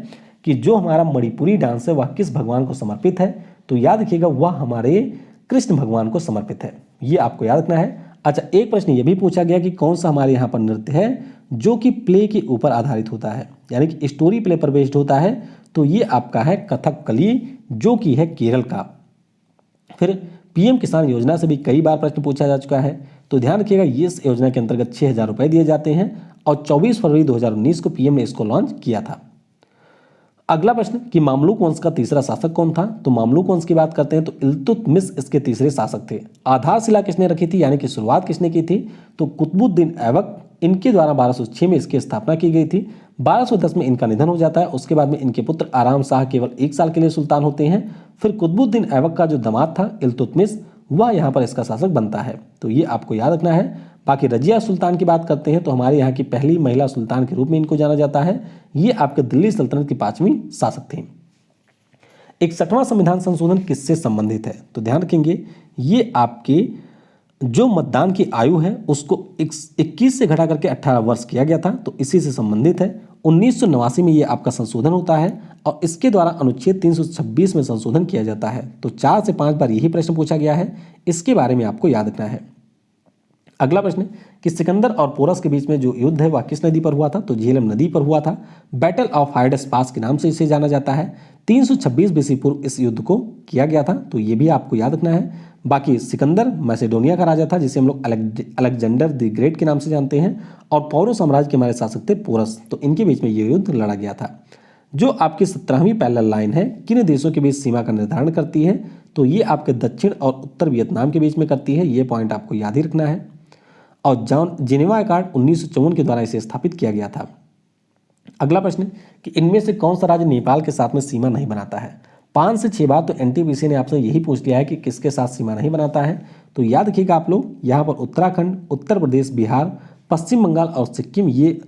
कि जो हमारा मणिपुरी डांस है वह किस भगवान को समर्पित है, तो याद रखिएगा वह हमारे कृष्ण भगवान को समर्पित है, ये आपको याद रखना है। अच्छा, एक प्रश्न ये भी पूछा गया कि कौन सा हमारे यहाँ पर नृत्य है जो कि प्ले के ऊपर आधारित होता है, यानी कि स्टोरी प्ले पर बेस्ड होता है, तो ये आपका है कथकली जो कि है केरल का। फिर पीएम किसान योजना से भी कई बार प्रश्न पूछा जा चुका है, तो ध्यान रखिएगा ये इस योजना के अंतर्गत 6,000 रुपये दिए जाते हैं और 24 फरवरी 2019 को पीएम ने इसको लॉन्च किया था। अगला प्रश्न कि मामलुक वंश का तीसरा शासक कौन था, तो मामलुक वंश की बात करते हैं तो इल्तुतमिश इसके तीसरे शासक थे। आधारशिला किसने रखी थी, यानी कि शुरुआत किसने की थी, तो कुतुबुद्दीन ऐबक, इनके द्वारा 1206 में इसकी स्थापना की गई थी। 1210 में इनका निधन हो जाता है। उसके बाद में इनके पुत्र आराम शाह केवल 1 साल के लिए सुल्तान होते हैं। फिर कुतुबुद्दीन ऐबक का जो दामाद था इल्तुतमिश, वह यहाँ पर इसका शासक बनता है, तो ये आपको याद रखना है। बाकी रजिया सुल्तान की बात करते हैं तो हमारे यहाँ की पहली महिला सुल्तान के रूप में इनको जाना जाता है। ये आपके दिल्ली सल्तनत की 5वीं शासक थी। 61वां संविधान संशोधन किससे संबंधित है, तो ध्यान रखेंगे ये आपके जो मतदान की आयु है उसको 21 से घटा करके 18 वर्ष किया गया था, तो इसी से संबंधित है। 1989 में ये आपका संशोधन होता है और इसके द्वारा अनुच्छेद 326 में संशोधन किया जाता है। तो 4 से 5 बार यही प्रश्न पूछा गया है, इसके बारे में आपको याद रखना है। अगला प्रश्न कि सिकंदर और पोरस के बीच में जो युद्ध है वह किस नदी पर हुआ था, तो झेलम नदी पर हुआ था। बैटल ऑफ हाइडस पास के नाम से इसे जाना जाता है। 326 बीसी पूर्व इस युद्ध को किया गया था, तो ये भी आपको याद रखना है। बाकी सिकंदर मैसेडोनिया का राजा था जिसे हम लोग अलेक्जेंडर द ग्रेट के नाम से जानते हैं, और पौरव साम्राज्य के हमारे शासक थे पोरस, तो इनके बीच में ये युद्ध लड़ा गया था। जो आपकी 17वीं पैरेलल लाइन है किन देशों के बीच सीमा का निर्धारण करती है, तो ये आपके दक्षिण और उत्तर वियतनाम के बीच में करती है, ये पॉइंट आपको याद ही रखना है। और जिनेवा अकॉर्ड 1954 के द्वारा इसे स्थापित किया गया था। अगला प्रश्न कि इनमें से कौन सा राज्य नेपाल के साथ में सीमा नहीं बनाता है। 5 से 6 बार तो एनटीपीसी ने आपसे यही पूछ लिया है कि किसके साथ सीमा नहीं बनाता है, तो याद रखिएगा आप लोग यहाँ पर उत्तराखंड, उत्तर प्रदेश, बिहार, पश्चिम बंगाल और सिक्किम ये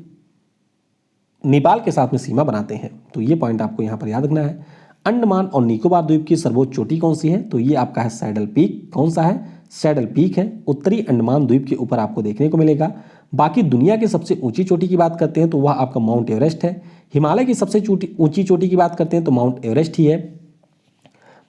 नेपाल के साथ में सीमा बनाते हैं, तो ये पॉइंट आपको यहाँ पर याद रखना है। अंडमान और निकोबार द्वीप की सर्वोच्च चोटी कौन सी है, तो ये आपका है सैडल पीक। कौन सा है, सैडल पीक है, उत्तरी अंडमान द्वीप के ऊपर आपको देखने को मिलेगा। बाकी दुनिया की सबसे ऊंची चोटी की बात करते हैं तो वह आपका माउंट एवरेस्ट है। हिमालय की सबसे ऊंची चोटी की बात करते हैं तो माउंट एवरेस्ट ही है।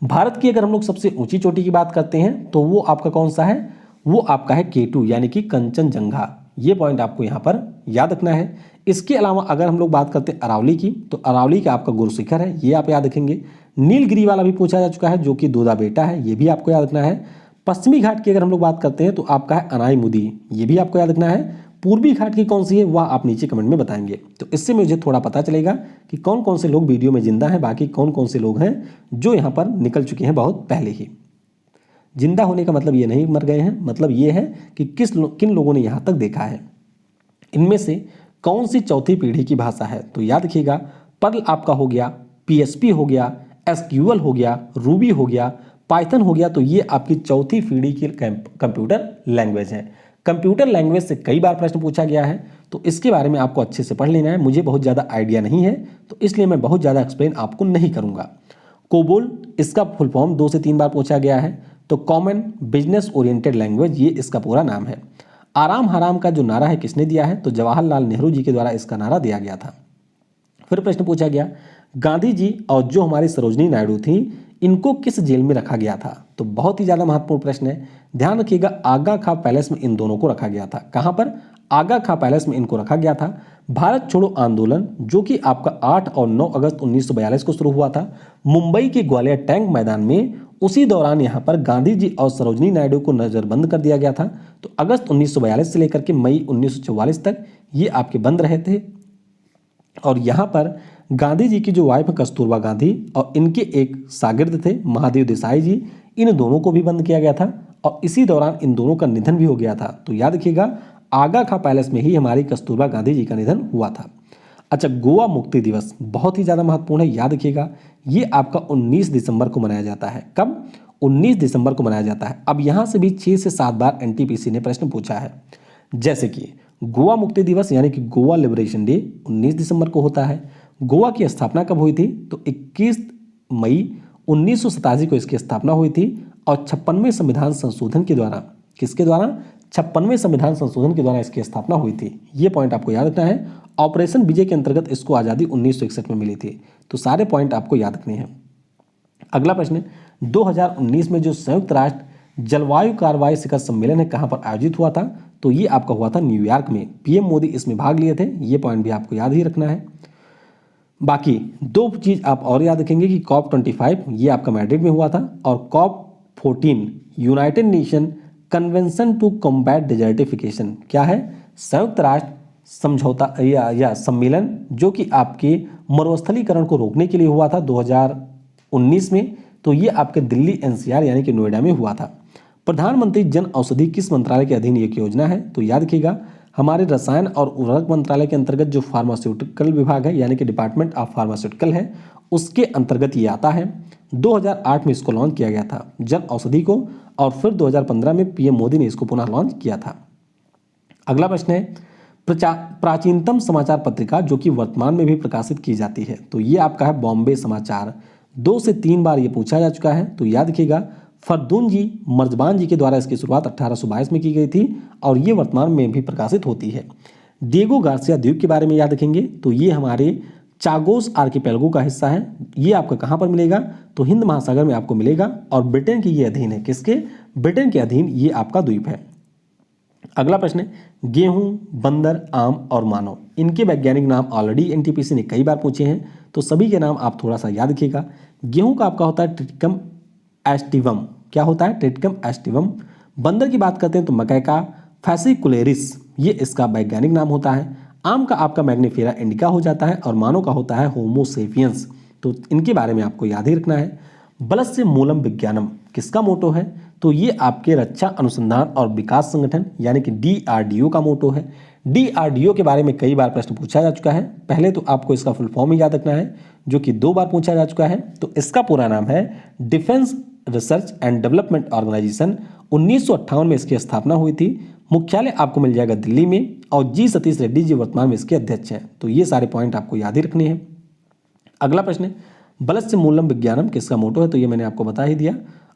भारत की अगर हम लोग सबसे ऊंची चोटी की बात करते हैं तो वो आपका कौन सा है, वो आपका है K2 यानी कि कंचनजंगा। ये पॉइंट आपको यहाँ पर याद रखना है। इसके अलावा अगर हम लोग बात करते हैं अरावली की, तो अरावली का आपका गुरु शिखर है, ये आप याद रखेंगे। नीलगिरी वाला भी पूछा जा चुका है जो कि दूधा बेटा है, ये भी आपको याद रखना है। पश्चिमी घाट की अगर हम लोग बात करते हैं तो आपका है अनाईमुदी, ये भी आपको याद रखना है। पूर्वी घाट की कौन सी है वह आप नीचे कमेंट में बताएंगे, तो इससे मुझे थोड़ा पता चलेगा कि कौन कौन से लोग वीडियो में जिंदा हैं, बाकी कौन कौन से लोग हैं जो यहाँ पर निकल चुके हैं बहुत पहले ही। जिंदा होने का मतलब ये नहीं मर गए हैं, मतलब ये है कि किन लोगों ने यहाँ तक देखा है। इनमें से कौन सी चौथी पीढ़ी की भाषा है, तो याद रखिएगा पर्ल आपका हो गया, PHP हो गया, SQL हो गया, रूबी हो गया, पाइथन हो गया, तो ये आपकी चौथी पीढ़ी की कंप्यूटर लैंग्वेज है। कंप्यूटर लैंग्वेज से कई बार प्रश्न पूछा गया है, तो इसके बारे में आपको अच्छे से पढ़ लेना है। मुझे बहुत ज़्यादा आइडिया नहीं है, तो इसलिए मैं बहुत ज़्यादा एक्सप्लेन आपको नहीं करूँगा। कोबोल, इसका फुल फॉर्म 2 से 3 बार पूछा गया है, तो कॉमन बिजनेस ओरिएंटेड लैंग्वेज, ये इसका पूरा नाम है। आराम हराम का जो नारा है किसने दिया है, तो जवाहरलाल नेहरू जी के द्वारा इसका नारा दिया गया था। फिर प्रश्न पूछा गया, गांधी जी और जो हमारी सरोजनी नायडू थी, इनको किस जेल में रखा गया था, तो बहुत ही ज़्यादा महत्वपूर्ण प्रश्न है। ध्यान रखिएगा, आगा खां पैलेस में इन दोनों को रखा गया था। कहाँ पर? आगा खां पैलेस में इनको रखा गया था। भारत छोड़ो आंदोलन जो कि आपका 8 और 9 अगस्त 1942 को शुरू हुआ था, मुंबई के ग्वालियर टैंक मैदान में, उसी दौरान यहाँ पर गांधी जी और सरोजनी नायडू को नज़रबंद कर दिया गया था। तो अगस्त 1942 से लेकर के मई 1944 तक ये आपके बंद रहे थे। और यहाँ पर गांधी जी की जो वाइफ कस्तूरबा गांधी और इनके एक शागिर्द थे महादेव देसाई जी, इन दोनों को भी बंद किया गया था और इसी दौरान इन दोनों का निधन भी हो गया था। तो याद रखिएगा, आगा खां पैलेस में ही हमारी कस्तूरबा गांधी जी का निधन हुआ था। अच्छा, गोवा मुक्ति दिवस बहुत ही ज़्यादा महत्वपूर्ण है, याद रखिएगा, ये आपका 19 दिसंबर को मनाया जाता है। कब? 19 दिसंबर को मनाया जाता है। अब यहाँ से भी 6 से 7 बार एनटीपीसी ने प्रश्न पूछा है, जैसे कि गोवा मुक्ति दिवस यानी कि गोवा लिबरेशन डे 19 दिसंबर को होता है। गोवा की स्थापना कब हुई थी, तो 21 मई 1987 को इसकी स्थापना हुई थी और 56वें संविधान संशोधन के द्वारा, किसके द्वारा? 56वें संविधान संशोधन के द्वारा इसकी स्थापना हुई थी। ये पॉइंट आपको याद रखना है। ऑपरेशन विजय के अंतर्गत इसको आज़ादी 1961 में मिली थी। तो सारे पॉइंट आपको याद रखने हैं। अगला प्रश्न, 2019 में जो संयुक्त राष्ट्र जलवायु कार्रवाई शिखर सम्मेलन है कहाँ पर आयोजित हुआ था, तो ये आपका हुआ था न्यूयॉर्क में। पीएम मोदी इसमें भाग लिए थे। ये पॉइंट भी आपको याद ही रखना है। बाकी 2 चीज़ आप और याद रखेंगे कि COP25 ये आपका मैड्रिड में हुआ था और COP14 United Nation convention to combat desertification क्या है? संयुक्त राष्ट्र समझौता या सम्मेलन जो कि आपके मरुस्थलीकरण को रोकने के लिए हुआ था 2019 में। तो ये आपके दिल्ली NCR यानी कि नोएडा में हुआ था। प्रधानमंत्री जन औषधि किस मंत्रालय के अधीन एक योजना है, तो याद रखिएगा, हमारे रसायन और उर्वरक मंत्रालय के अंतर्गत जो फार्मास्यूटिकल विभाग है यानी कि डिपार्टमेंट ऑफ फार्मास्यूटिकल है, उसके अंतर्गत ये आता है। 2008 में इसको लॉन्च किया गया था जन औषधि को, और फिर 2015 में पीएम मोदी ने इसको पुनः लॉन्च किया था। अगला प्रश्न है, प्राचीनतम समाचार पत्रिका जो कि वर्तमान में भी प्रकाशित की जाती है, तो ये आपका है बॉम्बे समाचार। 2 से 3 बार ये पूछा जा चुका है। तो याद रखिएगा, फरदून जी मर्जबान जी के द्वारा इसकी शुरुआत 1822 में की गई थी और ये वर्तमान में भी प्रकाशित होती है। डिएगो गार्सिया द्वीप के बारे में याद रखेंगे, तो ये हमारे चागोस आर्किपेलगो का हिस्सा है। ये आपका कहाँ पर मिलेगा, तो हिंद महासागर में आपको मिलेगा और ब्रिटेन की ये अधीन है। किसके? ब्रिटेन के अधीन ये आपका द्वीप है। अगला प्रश्न है, गेहूं, बंदर, आम और मानव, इनके वैज्ञानिक नाम ऑलरेडी एनटीपीसी ने कई बार पूछे हैं, तो सभी के नाम आप थोड़ा सा याद रखिएगा। गेहूं का आपका होता है ट्रिटिकम एस्टिवम। क्या होता है? Triticum aestivum. बंदर की बात करते हैं तो मकैका फैसिकुलेरिस, ये इसका वैज्ञानिक नाम होता है। आम का आपका मैग्नीफेरा इंडिका हो जाता है और मानव का होता है होमो सेपियंस। तो इनके बारे में आपको याद ही रखना है। बलस्य मूलम विज्ञानम किसका मोटो है, तो ये आपके रक्षा अनुसंधान और विकास संगठन यानी कि DRDO का मोटो है। DRDO के बारे में कई बार प्रश्न पूछा जा चुका है। पहले तो आपको इसका फुल फॉर्म ही याद रखना है जो कि 2 बार पूछा जा चुका है। तो इसका पूरा नाम है defence research and development organisation. 1958 में इसकी स्थापना हुई थी। मुख्यालय आपको मिल जाएगा दिल्ली में और जी सतीश रेड्डी जी वर्तमान में इसके अध्यक्ष हैं। तो ये सारे पॉइंट आपको याद ही रखने हैं। अगला प्रश्न है, बलस्य मूलम विज्ञानम किसका मोटो है, तो ये मैंने आपको बता ही दिया।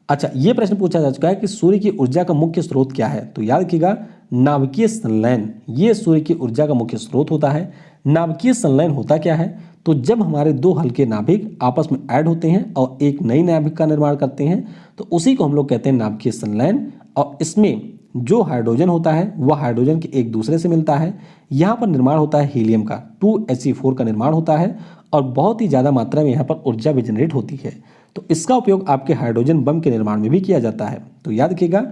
अच्छा, ये प्रश्न पूछा जा चुका है कि सूर्य की ऊर्जा का मुख्य स्रोत क्या है, तो याद रखिएगा नाभिकीय संलयन, ये सूर्य की ऊर्जा का मुख्य स्रोत होता है। नाभिकीय संलयन होता क्या है, तो जब हमारे 2 हल्के नाभिक आपस में ऐड होते हैं और एक नई नाभिक का निर्माण करते हैं, तो उसी को हम लोग कहते हैं नाभिकीय संलयन। और इसमें जो हाइड्रोजन होता है वह हाइड्रोजन के एक दूसरे से मिलता है। यहाँ पर निर्माण होता है हीलियम का, 2He4 का निर्माण होता है और बहुत ही ज़्यादा मात्रा में यहाँ पर ऊर्जा भी जनरेट होती है। तो इसका उपयोग आपके हाइड्रोजन बम के निर्माण में भी किया जाता है। तो याद रखिएगा,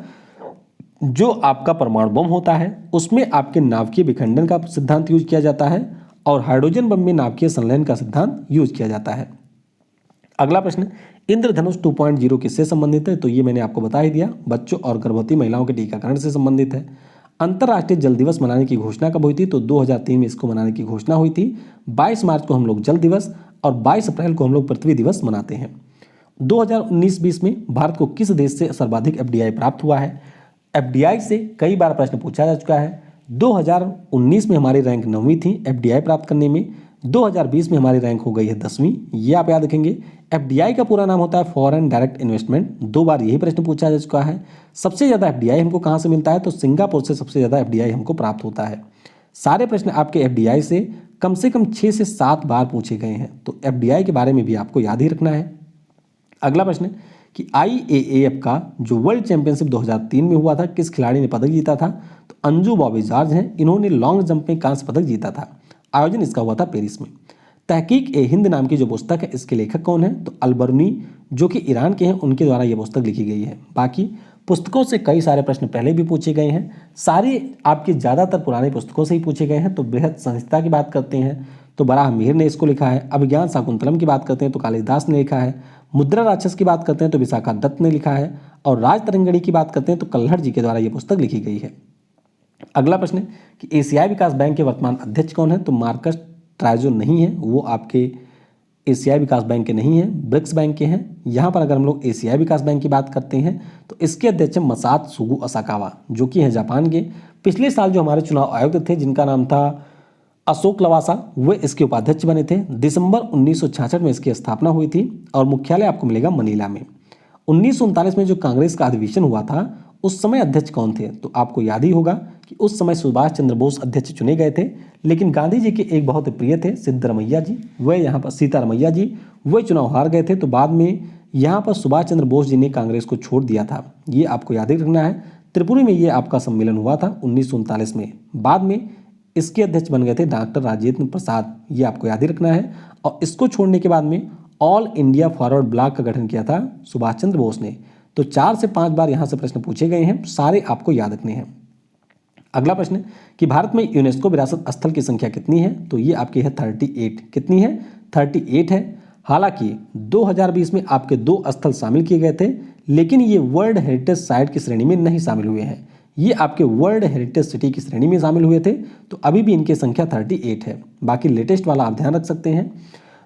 जो आपका परमाणु बम होता है उसमें आपके नाभिकीय विखंडन का सिद्धांत यूज किया जाता है और हाइड्रोजन बम में नाभिकीय संलयन का सिद्धांत यूज किया जाता है। अगला प्रश्न, इंद्रधनुष 2.0 किससे संबंधित है, तो ये मैंने आपको बता ही दिया, बच्चों और गर्भवती महिलाओं के टीकाकरण से संबंधित है। अंतर्राष्ट्रीय जल दिवस मनाने की घोषणा कब हुई थी, तो 2003 में इसको मनाने की घोषणा हुई थी। 22 मार्च को हम लोग जल दिवस और 22 अप्रैल को हम लोग पृथ्वी दिवस मनाते हैं। 2019-20 में भारत को किस देश से सर्वाधिक एफडीआई प्राप्त हुआ है? एफडीआई से कई बार प्रश्न पूछा जा चुका है। 2019 में हमारी रैंक 9वीं थी एफडीआई प्राप्त करने में। 2020 में हमारी रैंक हो गई है 10वीं। ये आप याद रखेंगे। एफडीआई का पूरा नाम होता है फॉरेन डायरेक्ट इन्वेस्टमेंट। 2 बार यही प्रश्न पूछा जा चुका है। सबसे ज़्यादा एफडीआई हमको कहाँ से मिलता है? तो सिंगापुर से सबसे ज़्यादा एफडीआई हमको प्राप्त होता है। सारे प्रश्न आपके एफडीआई से कम 6 से 7 बार पूछे गए हैं, तो एफडीआई के बारे में भी आपको याद ही रखना है। अगला प्रश्न कि आईएएएफ का जो वर्ल्ड चैंपियनशिप 2003 में हुआ था, किस खिलाड़ी ने पदक जीता था? तो अंजू बॉबी जॉर्ज हैं। इन्होंने लॉन्ग जंप में कांस्य पदक जीता था। आयोजन इसका हुआ था पेरिस में। तहकीक ए हिंद नाम की जो पुस्तक है, इसके लेखक कौन है? तो अलबरूनी, जो कि ईरान के हैं, उनके द्वारा यह पुस्तक लिखी गई है। बाकी पुस्तकों से कई सारे प्रश्न पहले भी पूछे गए हैं। सारे आपके ज़्यादातर पुरानी पुस्तकों से ही पूछे गए हैं। तो बृहद संहिता की बात करते हैं तो बराह मीर ने इसको लिखा है। अभिज्ञान शाकुंतलम की बात करते हैं तो कालिदास ने लिखा है। मुद्रा राक्षस की बात करते हैं तो विशाखा दत्त ने लिखा है। और राज तरंगड़ी की बात करते हैं तो कल्हड़ जी के द्वारा यह पुस्तक लिखी गई है। अगला प्रश्न कि एशियाई विकास बैंक के वर्तमान अध्यक्ष कौन है? तो मार्कस ट्राइजो नहीं है, वो आपके एशियाई विकास बैंक के नहीं हैं, ब्रिक्स बैंक के हैं। यहाँ पर अगर हम लोग एशियाई विकास बैंक की बात करते हैं तो इसके अध्यक्ष मसात्सुगु असाकावा, जो कि हैं जापान के। पिछले साल जो हमारे चुनाव आयुक्त थे, जिनका नाम था अशोक लवासा, वे इसके उपाध्यक्ष बने थे। दिसंबर 1966 में इसकी स्थापना हुई थी और मुख्यालय आपको मिलेगा मनीला में। 1939 में जो कांग्रेस का अधिवेशन हुआ था, उस समय अध्यक्ष कौन थे? तो आपको याद ही होगा कि उस समय सुभाष चंद्र बोस अध्यक्ष चुने गए थे, लेकिन गांधी जी के एक बहुत प्रिय थे सिद्धरमैया जी, वे यहाँ पर सीतारमैया जी, वे चुनाव हार गए थे। तो बाद में यहाँ पर सुभाष चंद्र बोस जी ने कांग्रेस को छोड़ दिया था। ये आपको याद ही रखना है। त्रिपुरी में ये आपका सम्मेलन हुआ था 1939 में। बाद में इसके अध्यक्ष बन गए थे डॉक्टर राजेंद्र प्रसाद, ये आपको याद ही रखना है। और इसको छोड़ने के बाद में ऑल इंडिया फॉरवर्ड ब्लॉक का गठन किया था सुभाष चंद्र बोस ने। तो 4 से 5 बार यहाँ से प्रश्न पूछे गए हैं, सारे आपको याद रखने हैं। अगला प्रश्न कि भारत में यूनेस्को विरासत स्थल की संख्या कितनी है? तो ये आपकी है 38। कितनी है? 38 है। हालांकि 2020 में आपके 2 स्थल शामिल किए गए थे, लेकिन ये वर्ल्ड हेरिटेज साइट की श्रेणी में नहीं शामिल हुए हैं। ये आपके वर्ल्ड हेरिटेज सिटी की श्रेणी में शामिल हुए थे, तो अभी भी इनकी संख्या 38 है। बाकी लेटेस्ट वाला आप ध्यान रख सकते हैं।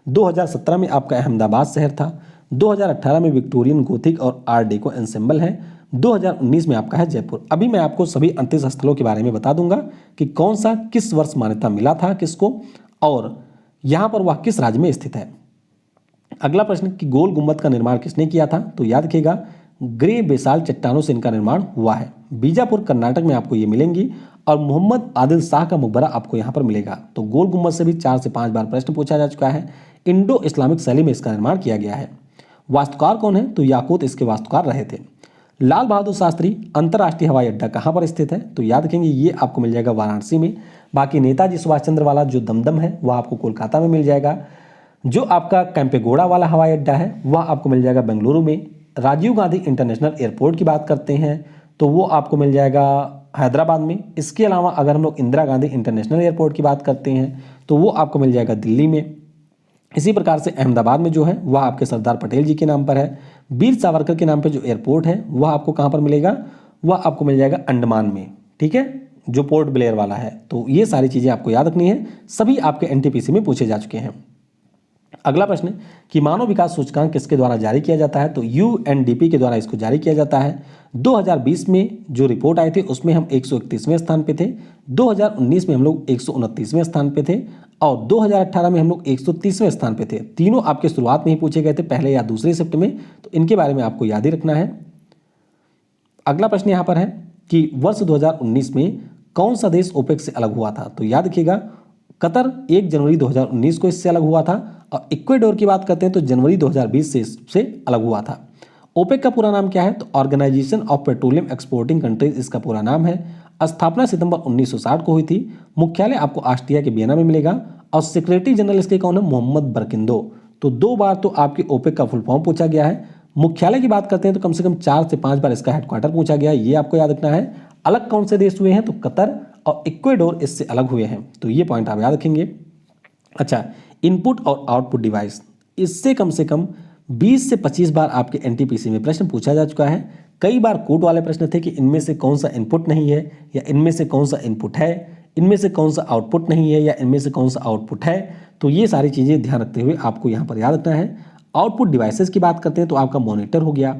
2017 में आपका अहमदाबाद शहर था। 2018 में विक्टोरियन गोथिक और आर्ट डेको एंसेम्बल है। 2019 में आपका है जयपुर। अभी मैं आपको सभी 38 स्थलों के बारे में बता दूंगा कि कौन सा किस वर्ष मान्यता मिला था किसको, और यहाँ पर वह किस राज्य में स्थित है। अगला प्रश्न कि गोल गुम्बद का निर्माण किसने किया था? तो याद रखिएगा, ग्रे बेसाल्ट चट्टानों से इनका निर्माण हुआ है। बीजापुर कर्नाटक में आपको ये मिलेंगी। और मोहम्मद आदिल शाह का मकबरा आपको यहाँ पर मिलेगा। तो गोल गुम्बद से भी 4 से 5 बार प्रश्न पूछा जा चुका है। इंडो इस्लामिक शैली में इसका निर्माण किया गया है। वास्तुकार कौन है? तो याकूत इसके वास्तुकार रहे थे। लाल बहादुर शास्त्री अंतर्राष्ट्रीय हवाई अड्डा कहाँ पर स्थित है? तो याद रखेंगे, ये आपको मिल जाएगा वाराणसी में। बाकी नेताजी सुभाष चंद्र वाला जो दमदम है वह आपको कोलकाता में मिल जाएगा। जो आपका कैंपेगौड़ा वाला हवाई अड्डा है वह आपको मिल जाएगा बेंगलुरु में। राजीव गांधी इंटरनेशनल एयरपोर्ट की बात करते हैं तो वो आपको मिल जाएगा हैदराबाद में। इसके अलावा अगर हम लोग इंदिरा गांधी इंटरनेशनल एयरपोर्ट की बात करते हैं तो वो आपको मिल जाएगा दिल्ली में। इसी प्रकार से अहमदाबाद में जो है वह आपके सरदार पटेल जी के नाम पर है। वीर सावरकर के नाम पर जो एयरपोर्ट है वह आपको कहाँ पर मिलेगा? वह आपको मिल जाएगा अंडमान में, ठीक है, जो पोर्ट ब्लेयर वाला है। तो ये सारी चीज़ें आपको याद रखनी है, सभी आपके एनटीपीसी में पूछे जा चुके हैं। अगला प्रश्न कि मानव विकास सूचकांक किसके द्वारा जारी किया जाता है? तो यूएनडीपी के द्वारा इसको जारी किया जाता है। 2020 में जो रिपोर्ट आई थी उसमें हम 131वें स्थान पे थे। 2019 में हम लोग 129वें स्थान पे थे और 2018 में हम लोग 130वें स्थान पे थे। तीनों आपके शुरुआत में ही पूछे गए थे, पहले या दूसरे शिफ्ट में, तो इनके बारे में आपको याद ही रखना है। अगला प्रश्न यहाँ पर है कि वर्ष 2019 में कौन सा देश ओपेक से अलग हुआ था? तो याद रखिएगा, कतर 1 जनवरी 2019 को इससे अलग हुआ था। और इक्वेडोर की बात करते हैं तो जनवरी 2020 से इससे अलग हुआ था। ओपेक का पूरा नाम क्या है? तो organisation of petroleum exporting countries इसका पूरा नाम है। स्थापना सितंबर 1960 को हुई थी। मुख्यालय आपको ऑस्ट्रिया के वियना में मिलेगा और सेक्रेटरी जनरल इसके कौन है? मोहम्मद बरकिंदो। तो 2 बार तो आपके ओपेक का फुल फॉर्म पूछा गया है। मुख्यालय की बात करते हैं तो कम से कम 4 से 5 बार इसका हेडक्वार्टर पूछा गया है, ये आपको याद रखना है। अलग कौन से देश हुए हैं? तो कतर और इक्वेडोर इससे अलग हुए हैं, तो ये पॉइंट आप याद रखेंगे। अच्छा, इनपुट और आउटपुट डिवाइस, इससे कम 20 से 25 बार आपके एनटीपीसी में प्रश्न पूछा जा चुका है। कई बार कोड वाले प्रश्न थे कि इनमें से कौन सा इनपुट नहीं है, या इनमें से कौन सा इनपुट है, इनमें से कौन सा आउटपुट नहीं है, या इनमें से कौन सा आउटपुट है। तो ये सारी चीज़ें ध्यान रखते हुए आपको यहाँ पर याद रखना है। आउटपुट डिवाइसेस की बात करते हैं तो आपका मॉनिटर हो गया,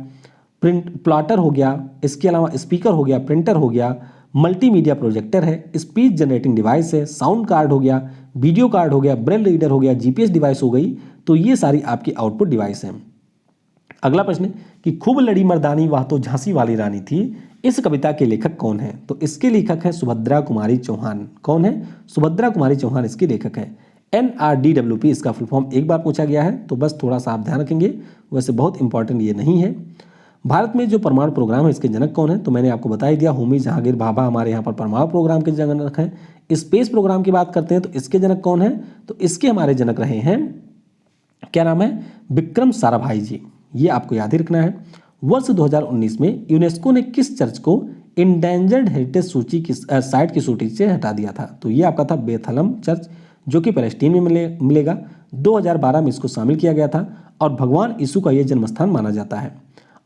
प्रिंट प्लॉटर हो गया, इसके अलावा स्पीकर हो गया, प्रिंटर हो गया, मल्टीमीडिया प्रोजेक्टर है, स्पीच जनरेटिंग डिवाइस है, साउंड कार्ड हो गया, वीडियो कार्ड हो गया, ब्रेल रीडर हो गया, जीपीएस डिवाइस हो गई। तो ये सारी आपकी आउटपुट डिवाइस हैं। अगला प्रश्न है कि खूब लड़ी मर्दानी वह तो झांसी वाली रानी थी, इस कविता के लेखक कौन है? तो इसके लेखक है सुभद्रा कुमारी चौहान। कौन है? सुभद्रा कुमारी चौहान इसकी लेखक है। NRDWP इसका फुल फॉर्म एक बार पूछा गया है, तो बस थोड़ा सा आप ध्यान रखेंगे, वैसे बहुत इंपॉर्टेंट ये नहीं है। भारत में जो परमाणु प्रोग्राम है इसके जनक कौन है? तो मैंने आपको बता ही दिया, होमी जहांगीर भाभा हमारे यहाँ पर परमाणु प्रोग्राम के जनक हैं। स्पेस प्रोग्राम की बात करते हैं तो इसके जनक कौन है? तो इसके हमारे जनक रहे हैं, क्या नाम है? विक्रम साराभाई जी। ये आपको याद ही रखना है। वर्ष 2019 में यूनेस्को ने किस चर्च को इंडेंजर्ड हेरिटेज सूची की साइट की सूची से हटा दिया था? तो ये आपका था बेथलम चर्च, जो कि पैलेस्टीन में मिलेगा। 2012 में इसको शामिल किया गया था और भगवान यीशु का यह जन्मस्थान माना जाता है।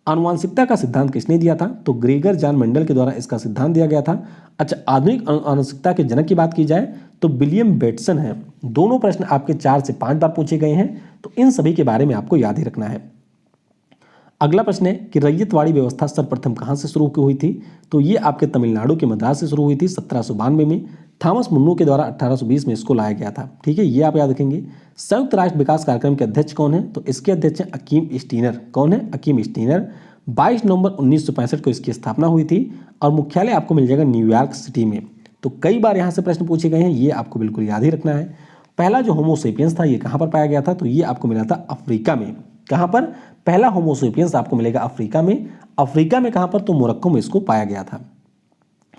आनुवांशिकता का सिद्धांत किसने दिया था? तो ग्रेगर जॉन मेंडल के द्वारा इसका सिद्धांत दिया गया था। अच्छा, आधुनिक आनुवांशिकता के जनक की बात की जाए तो विलियम बेटसन है। दोनों प्रश्न आपके 4 से 5 बार पूछे गए हैं, तो इन सभी के बारे में आपको याद ही रखना है। अगला प्रश्न है कि रैयतवाड़ी व्यवस्था सर्वप्रथम कहां से शुरू हुई थी? तो ये आपके तमिलनाडु के मद्रास से शुरू हुई थी 1792 में। थॉमस मुन्नो के द्वारा 1820 में इसको लाया गया था। ठीक है, ये आप याद रखेंगे। संयुक्त राष्ट्र विकास कार्यक्रम के अध्यक्ष कौन है? तो इसके अध्यक्ष हैं अकीम स्टीनर। कौन है? Akeem Steiner. 22 नवंबर 1965 को इसकी स्थापना हुई थी और मुख्यालय आपको मिल जाएगा न्यूयॉर्क सिटी में। तो कई बार यहाँ से प्रश्न पूछे गए हैं, ये आपको बिल्कुल याद ही रखना है। पहला जो होमोसेपियंस था ये कहाँ पर पाया गया था? तो ये आपको मिला था अफ्रीका में। कहाँ पर? पहला होमोसेपियंस आपको मिलेगा अफ्रीका में। अफ्रीका में कहाँ पर? तो मोरक्को में इसको पाया गया था।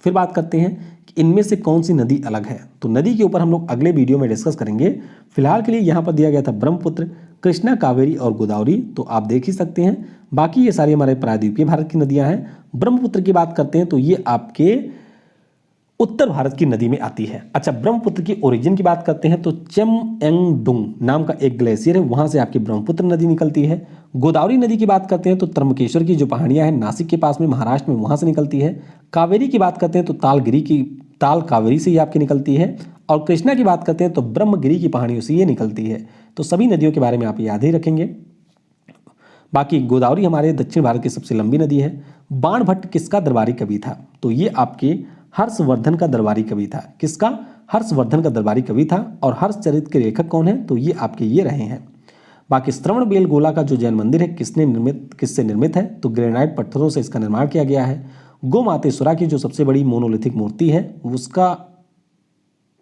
फिर बात करते हैं कि इनमें से कौन सी नदी अलग है? तो नदी के ऊपर हम लोग अगले वीडियो में डिस्कस करेंगे। फिलहाल के लिए यहाँ पर दिया गया था ब्रह्मपुत्र, कृष्णा, कावेरी और गोदावरी, तो आप देख ही सकते हैं। बाकी ये सारी हमारे प्रायद्वीपीय भारत की नदियाँ हैं। ब्रह्मपुत्र की बात करते हैं तो ये आपके उत्तर भारत की नदी में आती है। अच्छा, ब्रह्मपुत्र की ओरिजिन की बात करते हैं तो चेमएंगडुंग नाम का एक ग्लेशियर है, वहां से आपकी ब्रह्मपुत्र नदी निकलती है। गोदावरी नदी की बात करते हैं तो त्र्यंबकेश्वर की जो पहाड़ियां हैं नासिक के पास में महाराष्ट्र में, वहां से निकलती है। कावेरी की बात करते हैं तो ताल कावेरी से ही आपकी निकलती है। और कृष्णा की बात करते हैं तो ब्रह्मगिरी की पहाड़ियों से ये निकलती है। तो सभी नदियों के बारे में आप याद ही रखेंगे। बाकी गोदावरी हमारे दक्षिण भारत की सबसे लंबी नदी है। बाणभट्ट किसका दरबारी कवि था? तो ये आपके हर्षवर्धन का दरबारी कवि था। किसका? हर्षवर्धन का दरबारी कवि था। और हर्षचरित के लेखक कौन है? तो ये आपके ये रहे हैं। बाकी श्रवण बेलगोला का जो जैन मंदिर है किससे निर्मित है? तो ग्रेनाइट पत्थरों से इसका निर्माण किया गया है। गोमातेश्वरा की जो सबसे बड़ी मोनोलिथिक मूर्ति है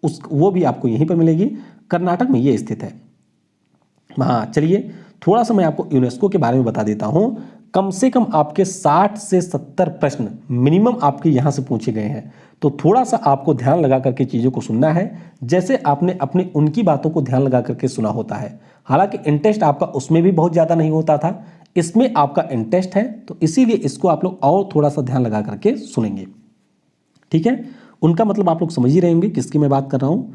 वो भी आपको यहीं पर मिलेगी, कर्नाटक में ये स्थित है। हाँ, चलिए थोड़ा सा मैं आपको यूनेस्को के बारे में बता देता हूँ। कम से कम आपके 60 से 70 प्रश्न मिनिमम आपके यहाँ से पूछे गए हैं, तो थोड़ा सा आपको ध्यान लगा करके चीज़ों को सुनना है, जैसे आपने अपने उनकी बातों को ध्यान लगा करके सुना होता है। हालांकि इंटरेस्ट आपका उसमें भी बहुत ज़्यादा नहीं होता था, इसमें आपका इंटरेस्ट है, तो इसीलिए इसको आप लोग और थोड़ा सा ध्यान लगा करके सुनेंगे। ठीक है, उनका मतलब आप लोग समझ ही रहे होंगे किसकी मैं बात कर रहा हूँ।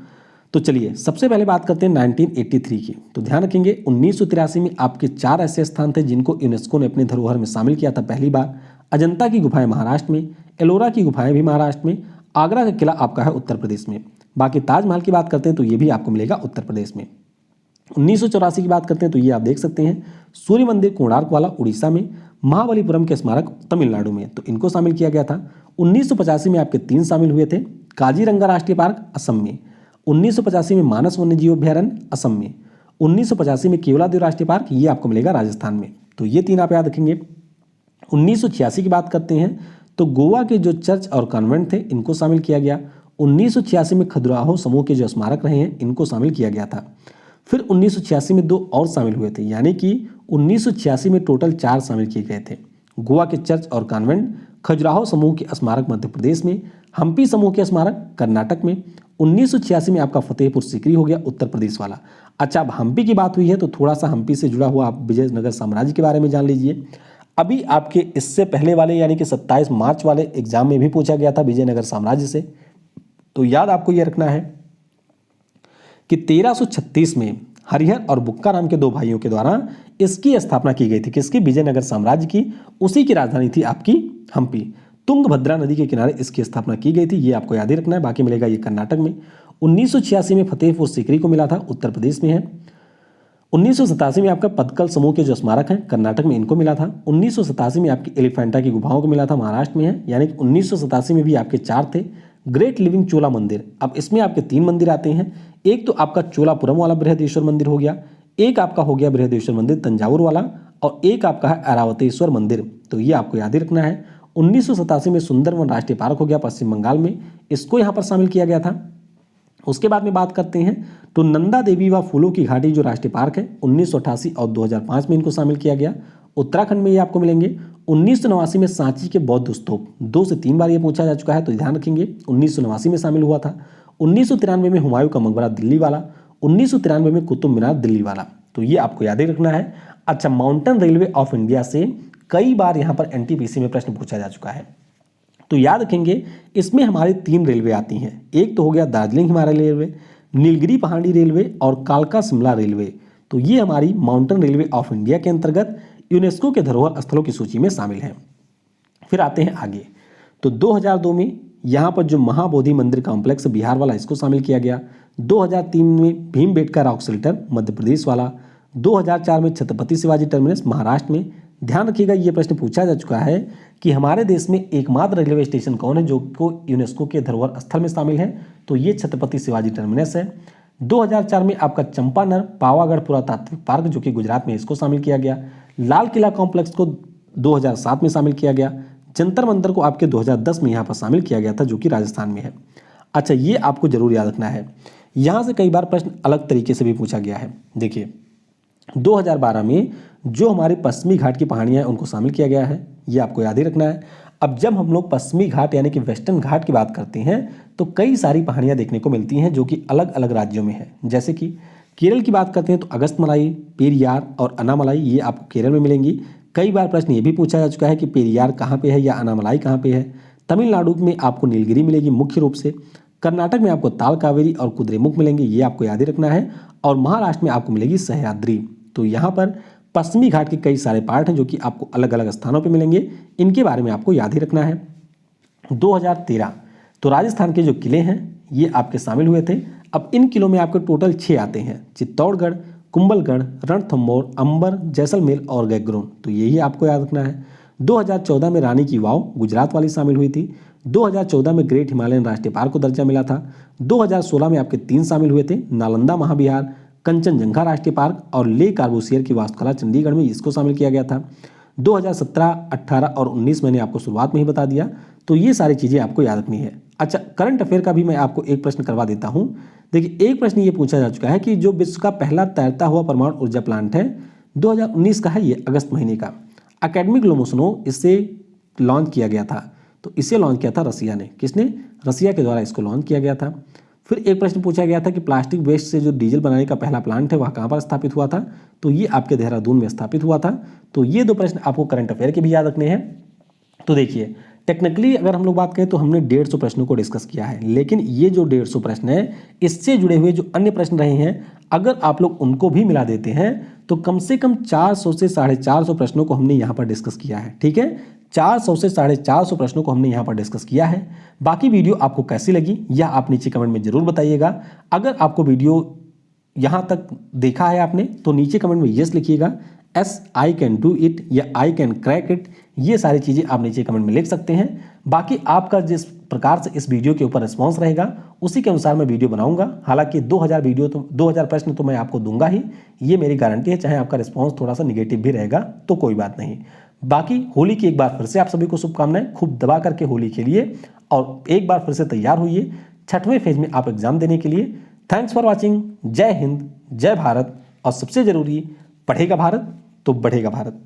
तो चलिए सबसे पहले बात करते हैं 1983 की। तो ध्यान रखेंगे 1983 में आपके 4 ऐसे स्थान थे जिनको यूनेस्को ने अपने धरोहर में शामिल किया था पहली बार। अजंता की गुफाएं महाराष्ट्र में, एलोरा की गुफाएं भी महाराष्ट्र में, आगरा का किला आपका है उत्तर प्रदेश में। बाकी ताजमहल की बात करते हैं तो ये भी आपको मिलेगा उत्तर प्रदेश में। 1984 की बात करते हैं तो ये आप देख सकते हैं सूर्य मंदिर कोणार्क वाला उड़ीसा में, महाबलीपुरम के स्मारक तमिलनाडु में, तो इनको शामिल किया गया था। 1985 में आपके 3 शामिल हुए थे, काजीरंगा राष्ट्रीय पार्क असम में, 1985 में मानस वन्यजीव अभ्यारण्य असम में, 1985 में केवलादेव राष्ट्रीय पार्क ये आपको मिलेगा राजस्थान में। तो ये 3 आप याद रखेंगे। 1986 की बात करते हैं तो गोवा के जो चर्च और कॉन्वेंट थे इनको शामिल किया गया। 1986 में खजुराहो समूह के जो स्मारक रहे हैं इनको शामिल किया गया था। फिर 1986 में 2 और शामिल हुए थे, यानी कि 1986 में टोटल 4 शामिल किए गए थे। गोवा के चर्च और कॉन्वेंट, खजुराहो समूह के स्मारक मध्य प्रदेश में, हम्पी समूह के स्मारक कर्नाटक में। 1986 में आपका फतेहपुर सीकरी हो गया उत्तर प्रदेश वाला। अच्छा, अब हम्पी की बात हुई है तो थोड़ा सा हम्पी से जुड़ा हुआ आप विजयनगर साम्राज्य के बारे में जान लीजिए। अभी आपके इससे पहले वाले यानी कि 27 मार्च वाले एग्जाम में भी पूछा गया था विजयनगर साम्राज्य से। तो याद आपको यह रखना है कि 1336 में हरिहर और बुक्का नाम के 2 भाइयों के द्वारा इसकी स्थापना की गई थी। किसकी? विजयनगर साम्राज्य की। उसी की राजधानी थी आपकी हम्पी। तुंगभद्रा नदी के किनारे इसकी स्थापना की गई थी, ये आपको याद ही रखना है। बाकी मिलेगा ये कर्नाटक में। 1986 में फतेहपुर सीकरी को मिला था, उत्तर प्रदेश में है। 1987 में आपका पत्तल समूह के जो स्मारक हैं कर्नाटक में, इनको मिला था। 1987 में आपकी एलिफेंटा की गुफाओं को मिला था, महाराष्ट्र में है, यानी कि 1987 में भी आपके 4 थे। ग्रेट लिविंग चोला मंदिर, अब इसमें आपके 3 मंदिर आते हैं। एक तो आपका चोलापुरम वाला बृहदेश्वर मंदिर हो गया, एक आपका हो गया बृहदेश्वर मंदिर तंजावुर वाला, और एक आपका है ऐरावतेश्वर मंदिर। तो ये आपको याद ही रखना है। 1987 में सुंदरवन राष्ट्रीय पार्क हो गया पश्चिम बंगाल में, इसको यहाँ पर शामिल किया गया था। उसके बाद में बात करते हैं तो नंदा देवी व फूलों की घाटी जो राष्ट्रीय पार्क है, 1988 और 2005 में इनको शामिल किया गया। उत्तराखंड में ये आपको मिलेंगे। 1989 में सांची के बौद्ध स्तूप, 2 से 3 बार ये पूछा जा चुका है, तो ध्यान रखेंगे 1989 में शामिल हुआ था। 1993 में हुमायूं का मकबरा दिल्ली वाला, 1993 में कुतुब मीनार दिल्ली वाला, तो ये आपको याद ही रखना है। अच्छा, माउंटेन रेलवे ऑफ इंडिया से कई बार यहाँ पर एनटीपीसी में प्रश्न पूछा जा चुका है, तो याद रखेंगे इसमें हमारी 3 रेलवे आती हैं। एक तो हो गया दार्जिलिंग हिमालय रेलवे, नीलगिरी पहाड़ी रेलवे और कालका शिमला रेलवे। तो ये हमारी माउंटेन रेलवे ऑफ इंडिया के अंतर्गत यूनेस्को के धरोहर स्थलों की सूची में शामिल है। फिर आते हैं आगे, तो 2002 में यहाँ पर जो महाबोधि मंदिर कॉम्प्लेक्स बिहार वाला, इसको शामिल किया गया। 2003 में भीमबेटका रॉक शेल्टर मध्य प्रदेश वाला। 2004 में छत्रपति शिवाजी टर्मिनस महाराष्ट्र में। ध्यान रखिएगा ये प्रश्न पूछा जा चुका है कि हमारे देश में एकमात्र रेलवे स्टेशन कौन है जो को यूनेस्को के धरोहर स्थल में शामिल है, तो ये छत्रपति शिवाजी टर्मिनस है। 2004 में आपका चंपानर पावागढ़ पुरातात्विक पार्क जो कि गुजरात में, इसको शामिल किया गया। लाल किला कॉम्प्लेक्स को 2007 में शामिल किया गया। जंतर मंतर को आपके 2010 में यहाँ पर शामिल किया गया था जो कि राजस्थान में है। अच्छा, ये आपको जरूर याद रखना है, यहाँ से कई बार प्रश्न अलग तरीके से भी पूछा गया है। देखिए 2012 में जो हमारे पश्चिमी घाट की पहाड़ियाँ हैं उनको शामिल किया गया है, ये आपको याद ही रखना है। अब जब हम लोग पश्चिमी घाट यानी कि वेस्टर्न घाट की बात करते हैं तो कई सारी पहाड़ियाँ देखने को मिलती हैं जो कि अलग अलग राज्यों में है। जैसे कि केरल की बात करते हैं तो अगस्तमलाई, पेरियार और अनामलाई, ये आपको केरल में मिलेंगी। कई बार प्रश्न ये भी पूछा जा चुका है कि पेरियार कहाँ पे है या अनामलाई कहाँ पे है। तमिलनाडु में आपको नीलगिरी मिलेगी मुख्य रूप से। कर्नाटक में आपको ताल कावेरी और कुद्रेमुख मिलेंगे, ये आपको याद ही रखना है। और महाराष्ट्र में आपको मिलेगी सह्याद्री। तो यहाँ पर पश्चिमी घाट के कई सारे पार्ट हैं जो कि आपको अलग अलग स्थानों पे मिलेंगे, इनके बारे में आपको याद ही रखना है। 2013 तो राजस्थान के जो किले हैं ये आपके शामिल हुए थे। अब इन किलों में आपके टोटल 6 आते हैं, चित्तौड़गढ़, कुंभलगढ़, रणथंभौर, अंबर, जैसलमेर और गैगरोन, तो यही आपको याद रखना है। 2014 में रानी की वाव गुजरात वाली शामिल हुई थी। 2014 में ग्रेट हिमालयन राष्ट्रीय पार्क को दर्जा मिला था। 2016 में आपके 3 शामिल हुए थे, नालंदा महाविहार, कंचनजंगा राष्ट्रीय पार्क और ले कार्बोसियर की वास्तुकला चंडीगढ़ में, इसको शामिल किया गया था। 2017, 18 और 19 मैंने आपको शुरुआत में ही बता दिया, तो ये सारी चीज़ें आपको याद रखनी है। अच्छा, करंट अफेयर का भी मैं आपको एक प्रश्न करवा देता हूँ। देखिए एक प्रश्न ये पूछा जा चुका है कि जो विश्व का पहला तैरता हुआ परमाणु ऊर्जा प्लांट है 2019 का है, ये अगस्त महीने का, अकेडमिक लोमोसनो इससे लॉन्च किया गया था। तो इसे लॉन्च किया था रसिया ने। किसने? रसिया के द्वारा इसको लॉन्च किया गया था। फिर एक प्रश्न पूछा गया था कि प्लास्टिक वेस्ट से जो डीजल बनाने का पहला प्लांट है वह कहाँ पर स्थापित हुआ था, तो ये आपके देहरादून में स्थापित हुआ था। तो ये 2 प्रश्न आपको करंट अफेयर के भी याद रखने हैं। तो देखिए टेक्निकली अगर हम लोग बात करें तो हमने 150 प्रश्नों को डिस्कस किया है, लेकिन ये जो 150 प्रश्न है इससे जुड़े हुए जो अन्य प्रश्न रहे हैं अगर आप लोग उनको भी मिला देते हैं तो कम से कम 400 से 450 प्रश्नों को हमने यहाँ पर डिस्कस किया है। ठीक है, 400 से 450 प्रश्नों को हमने यहाँ पर डिस्कस किया है। बाकी वीडियो आपको कैसी लगी यह आप नीचे कमेंट में जरूर बताइएगा। अगर आपको वीडियो यहाँ तक देखा है आपने तो नीचे कमेंट में यस लिखिएगा, S I can do it या आई कैन क्रैक इट, ये सारी चीज़ें आप नीचे कमेंट में लिख सकते हैं। बाकी आपका जिस प्रकार से इस वीडियो के ऊपर रिस्पॉन्स रहेगा उसी के अनुसार मैं वीडियो बनाऊंगा। हालांकि 2000 प्रश्न तो मैं आपको दूंगा ही, ये मेरी गारंटी है। चाहे आपका रिस्पॉन्स थोड़ा सा निगेटिव भी रहेगा तो कोई बात नहीं। बाकी होली की एक बार फिर से आप सभी को शुभकामनाएं, खूब दबा करके होली खेलिए और एक बार फिर से तैयार होइए 6वें फेज में आप एग्जाम देने के लिए। Thanks for watching. जय हिंद, जय भारत, और सबसे जरूरी, पढ़ेगा भारत तो बढ़ेगा भारत।